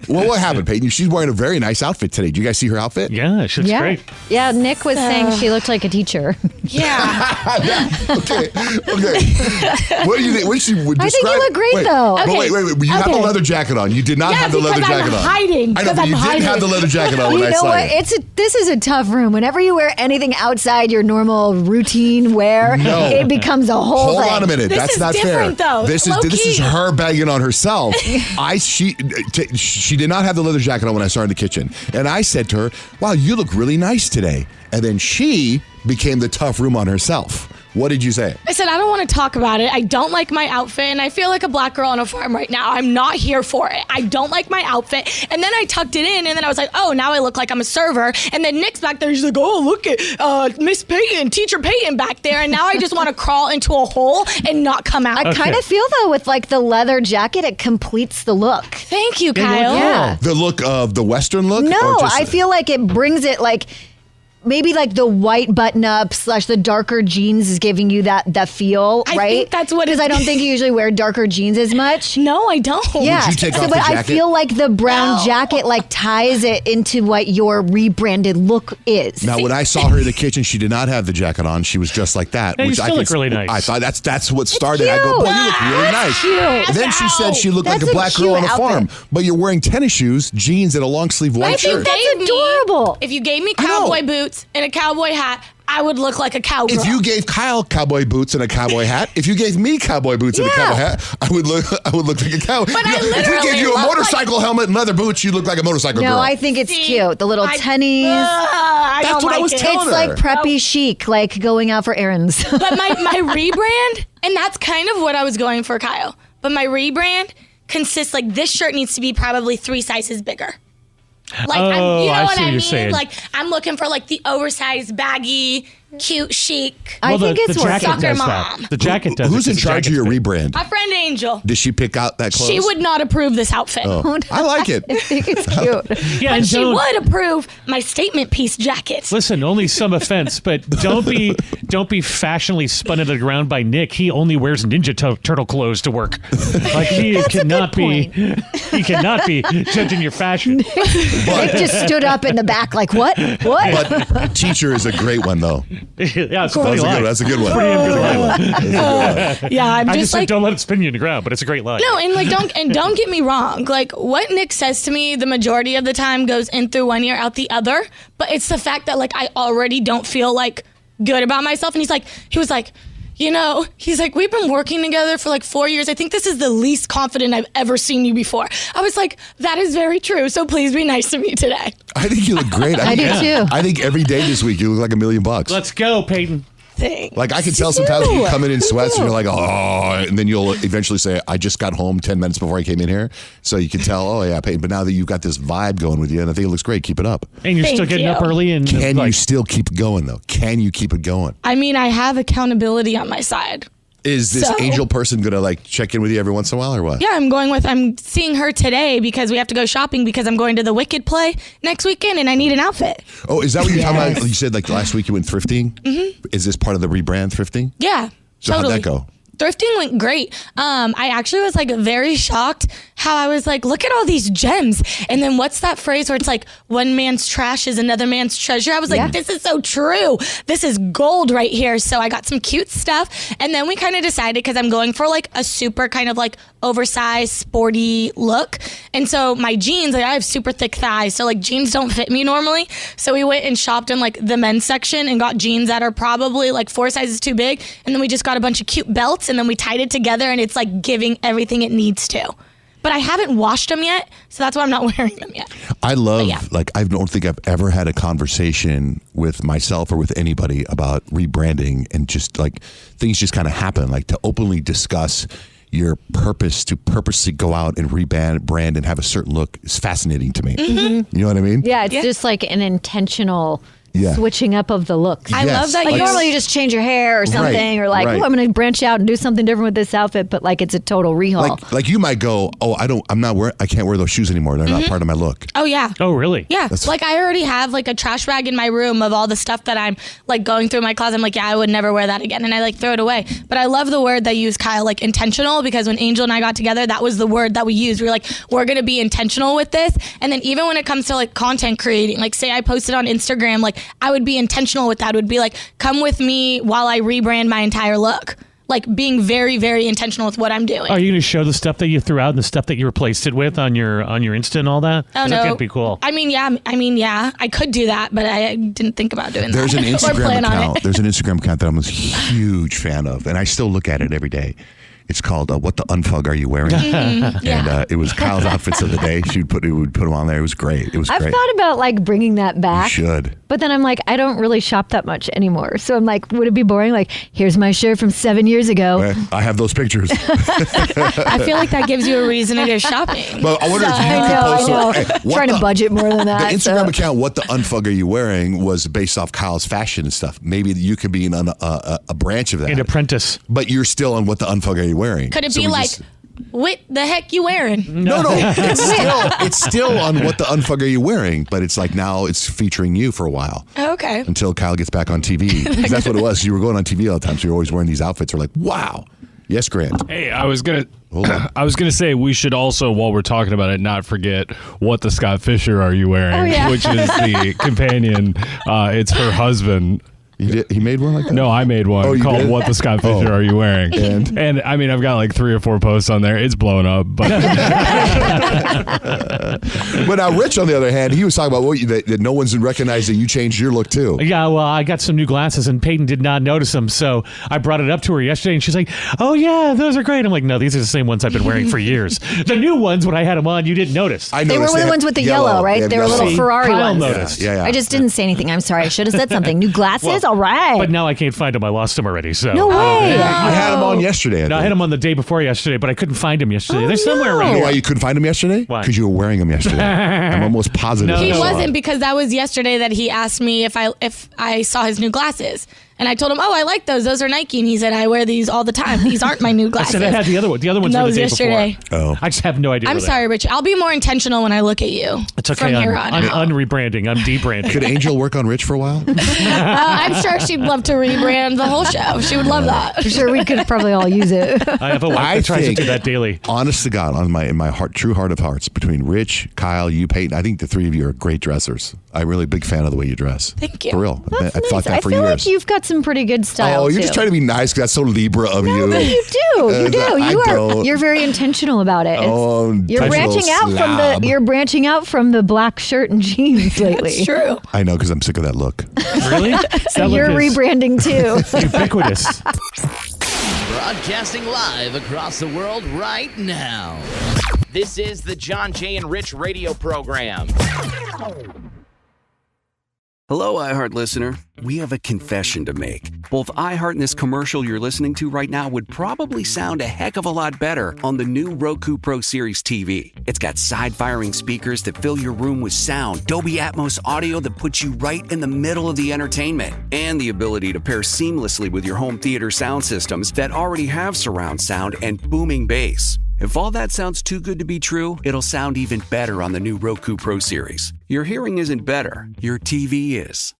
Well, what happened, Peyton? She's wearing a very nice outfit today. Do you guys see her outfit? Yeah, she looks great. Yeah, Nick was saying she looked like a teacher. Okay. What do you think? What she would describe? I think you look great, though. But wait. You have a leather jacket on. You did not have the leather jacket on. Hiding. I know, but you didn't have the leather jacket on when You I know saw what? you. This is a tough room. Whenever you wear anything outside your normal routine wear, No. it becomes a whole thing. Hold on a minute. This That's is not different, fair. though. This is her bagging on herself. She did not have the leather jacket on when I saw her in the kitchen. And I said to her, wow, you look really nice today. And then she became the tough room on herself. What did you say? I said, I don't want to talk about it. I don't like my outfit, and I feel like a black girl on a farm right now. I'm not here for it. I don't like my outfit. And then I tucked it in, and then I was like, oh, now I look like I'm a server. And then Nick's back there. She's like, oh, look at Miss Peyton, Teacher Peyton back there. And now I just want to crawl into a hole and not come out. I kind of feel, though, with like the leather jacket, it completes the look. Thank you, Kyle. Yeah. The look of the Western look? No, or just, I feel like it brings it like... Maybe like the white button-up / the darker jeans is giving you that feel, right? I think that's what it is. Because I don't think you usually wear darker jeans as much. No, I don't. Yeah. Would you take off but the I jacket? feel like the brown jacket like ties it into what your rebranded look is. Now, when I saw her in the kitchen, she did not have the jacket on. She was just like that. Yeah, you which still I look really nice. I thought that's what started. I go, boy, you look really nice. Cute. And then she said she looked That's like a a black girl on a cute farm. outfit. But you're wearing tennis shoes, jeans, and a long sleeve white shirt. That's adorable. If you gave me cowboy boots and a cowboy hat, I would look like a cowgirl. If you gave Kyle cowboy boots and a cowboy hat, if you gave me cowboy boots and a cowboy hat, I would look like a cowboy. But If we gave you a motorcycle helmet and leather boots, you look like a motorcycle girl. No, I think it's cute. The little tennies. That's what I was telling It's her. like preppy chic, like going out for errands. But my rebrand, and that's kind of what I was going for, Kyle. But my rebrand consists like this shirt needs to be probably 3 sizes bigger. Like, you know I what see I what you're mean? saying. Like, I'm looking for like the oversized, baggy, cute, chic. I think it's the worth jacket soccer does mom. that. The jacket does. Who's it in 'cause the charge of your jacket's big. rebrand? My friend Angel. Did she pick out that clothes? She would not approve this outfit. Oh, I like it. I think it's cute. Yeah, But and she don't- would approve my statement piece jacket. Listen, only some offense, but don't be fashionably spun into the ground by Nick. He only wears Ninja Turtle clothes to work. Like he cannot be judging your fashion. Nick just stood up in the back like, what? What? But teacher is a great one, though. Yeah, it's a funny line. That's a good one. Pretty damn good line. Yeah, I'm I just just said like, don't let it spin you in the ground, but it's a great line. no, and like don't get me wrong. Like what Nick says to me, the majority of the time goes in through one ear, out the other. But it's the fact that like I already don't feel like good about myself. And he was like, you know, he's like, we've been working together for like 4 years. I think this is the least confident I've ever seen you before. I was like, that is very true. So please be nice to me today. I think you look great. I do too. I think every day this week you look like $1 million. Let's go, Peyton. Thanks. Like I can tell sometimes when you come in sweats and you're like, oh, and then you'll eventually say, I just got home 10 minutes before I came in here. So you can tell, oh yeah, Peyton. But now that you've got this vibe going with you, and I think it looks great, keep it up. And you're still Thank getting you. up early and Can like, you still keep it going though? Can you keep it going? I mean, I have accountability on my side. Is this So- angel person gonna like check in with you every once in a while or what? Yeah, I'm seeing her today because we have to go shopping because I'm going to the Wicked play next weekend and I need an outfit. Oh, is that what you're talking about? You said like last week you went thrifting? Mm-hmm. Is this part of the rebrand, thrifting? Yeah. So totally. how'd that go? Thrifting went great. I actually was like very shocked how I was like, look at all these gems. And then what's that phrase where it's like one man's trash is another man's treasure? I was like, this is so true. This is gold right here. So I got some cute stuff. And then we kind of decided because I'm going for like a super kind of like oversized, sporty look. And so my jeans, like I have super thick thighs. So like jeans don't fit me normally. So we went and shopped in like the men's section and got jeans that are probably like 4 sizes too big. And then we just got a bunch of cute belts and then we tied it together and it's like giving everything it needs to. But I haven't washed them yet, so that's why I'm not wearing them yet. I love, like, I don't think I've ever had a conversation with myself or with anybody about rebranding and just like things just kind of happen. Like to openly discuss your purpose, to purposely go out and rebrand and have a certain look is fascinating to me. Mm-hmm. You know what I mean? Yeah, it's just like an intentional switching up of the look. I love that. Like normally you just change your hair or something, or like, oh, I'm going to branch out and do something different with this outfit, but like it's a total rehaul. Like you might go, I can't wear those shoes anymore. They're not part of my look. Oh yeah. Oh really? Yeah. Like I already have like a trash bag in my room of all the stuff that I'm like going through my closet. I'm like, yeah, I would never wear that again, and I like throw it away. But I love the word that you used, Kyle, like intentional, because when Angel and I got together, that was the word that we used. We were like, we're going to be intentional with this. And then even when it comes to like content creating, like say I posted on Instagram, like I would be intentional with that. It would be like, come with me while I rebrand my entire look. Like being very, very intentional with what I'm doing. Are you going to show the stuff that you threw out and the stuff that you replaced it with on your Insta and all that? Oh, no. That could be cool. I mean, yeah, I could do that, but I didn't think about doing There's that. An Instagram account. There's an Instagram account that I'm a huge fan of, and I still look at it every day. It's called "What the Unfug Are You Wearing?" And it was Kyle's outfits of the day. She would put them on there. It was great. It was I've great. thought about like bringing that back. You should. But then I'm like, I don't really shop that much anymore. So I'm like, would it be boring? Like, here's my shirt from 7 years ago. I have those pictures. I feel like that gives you a reason to go shopping. But I wonder if you I know. Trying to budget more than that. The Instagram account, "What the Unfug Are You Wearing?" was based off Kyle's fashion and stuff. Maybe you could be a branch of that. An apprentice. But you're still on "What the Unfug Are You Wearing?" Could it be like, what the heck you wearing? No. It's still on "What the Unfug Are You Wearing?" But it's like now it's featuring you for a while. Oh, okay. Until Kyle gets back on TV. 'Cause that's what it was. You were going on TV all the time, so you're always wearing these outfits. We're like, wow. Yes, Grant. Hey, I was gonna say we should also, while we're talking about it, not forget "What the Scott Fisher Are You Wearing?" Which is the companion. It's her husband. He made one like that? No, I made one called did? "What the Scott Fisher Are You Wearing?" And I mean, I've got like 3 or 4 posts on there. It's blown up. But But now Rich, on the other hand, he was talking about that no one's recognized that you changed your look too. Yeah, well, I got some new glasses and Peyton did not notice them. So I brought it up to her yesterday and she's like, oh yeah, those are great. I'm like, no, these are the same ones I've been wearing for years. The new ones, when I had them on, you didn't notice. They were the ones with the yellow, right? They were little Ferrari Kyle ones. noticed. Yeah. I just didn't say anything. I'm sorry. I should have said something. New glasses? All right. But now I can't find them. I lost them already. So No way. You had them on yesterday. No, I had them on the day before yesterday, but I couldn't find them yesterday. They're somewhere around You know here. why you couldn't find them yesterday? Why? Because you were wearing them yesterday. I'm almost positive. He wasn't, because that was yesterday that he asked me if I saw his new glasses. And I told him, oh, I like those. Those are Nike. And he said, I wear these all the time. These aren't my new glasses. I said I had the other one. The other ones that were the was day yesterday. before. Oh. I just have no idea. I'm sorry, Rich. I'll be more intentional when I look at you. It's okay. From here on I'm out. unrebranding. I'm debranding. Could Angel work on Rich for a while? I'm sure she'd love to rebrand the whole show. She would love that. I'm sure we could probably all use it. I have a wife that tries to do that daily. Honest to God, in my heart, true heart of hearts, between Rich, Kyle, you, Peyton, I think the 3 of you are great dressers. I'm really a big fan of the way you dress. Thank you. For real. That's I thought nice. that for I feel years. like you've got some pretty good style. Oh, you're too. just trying to be nice because that's so Libra of you. But you do. You do. I don't. You're very intentional about it. Oh, You're branching out slob. You're branching out from the black shirt and jeans lately. It's true. I know, because I'm sick of that look. Really? So you're rebranding too. Ubiquitous. Broadcasting live across the world right now. This is the John, Jay, and Rich radio program. Hello, iHeart listener. We have a confession to make. Both iHeart and this commercial you're listening to right now would probably sound a heck of a lot better on the new Roku Pro Series TV. It's got side-firing speakers that fill your room with sound, Dolby Atmos audio that puts you right in the middle of the entertainment, and the ability to pair seamlessly with your home theater sound systems that already have surround sound and booming bass. If all that sounds too good to be true, it'll sound even better on the new Roku Pro Series. Your hearing isn't better, your TV is.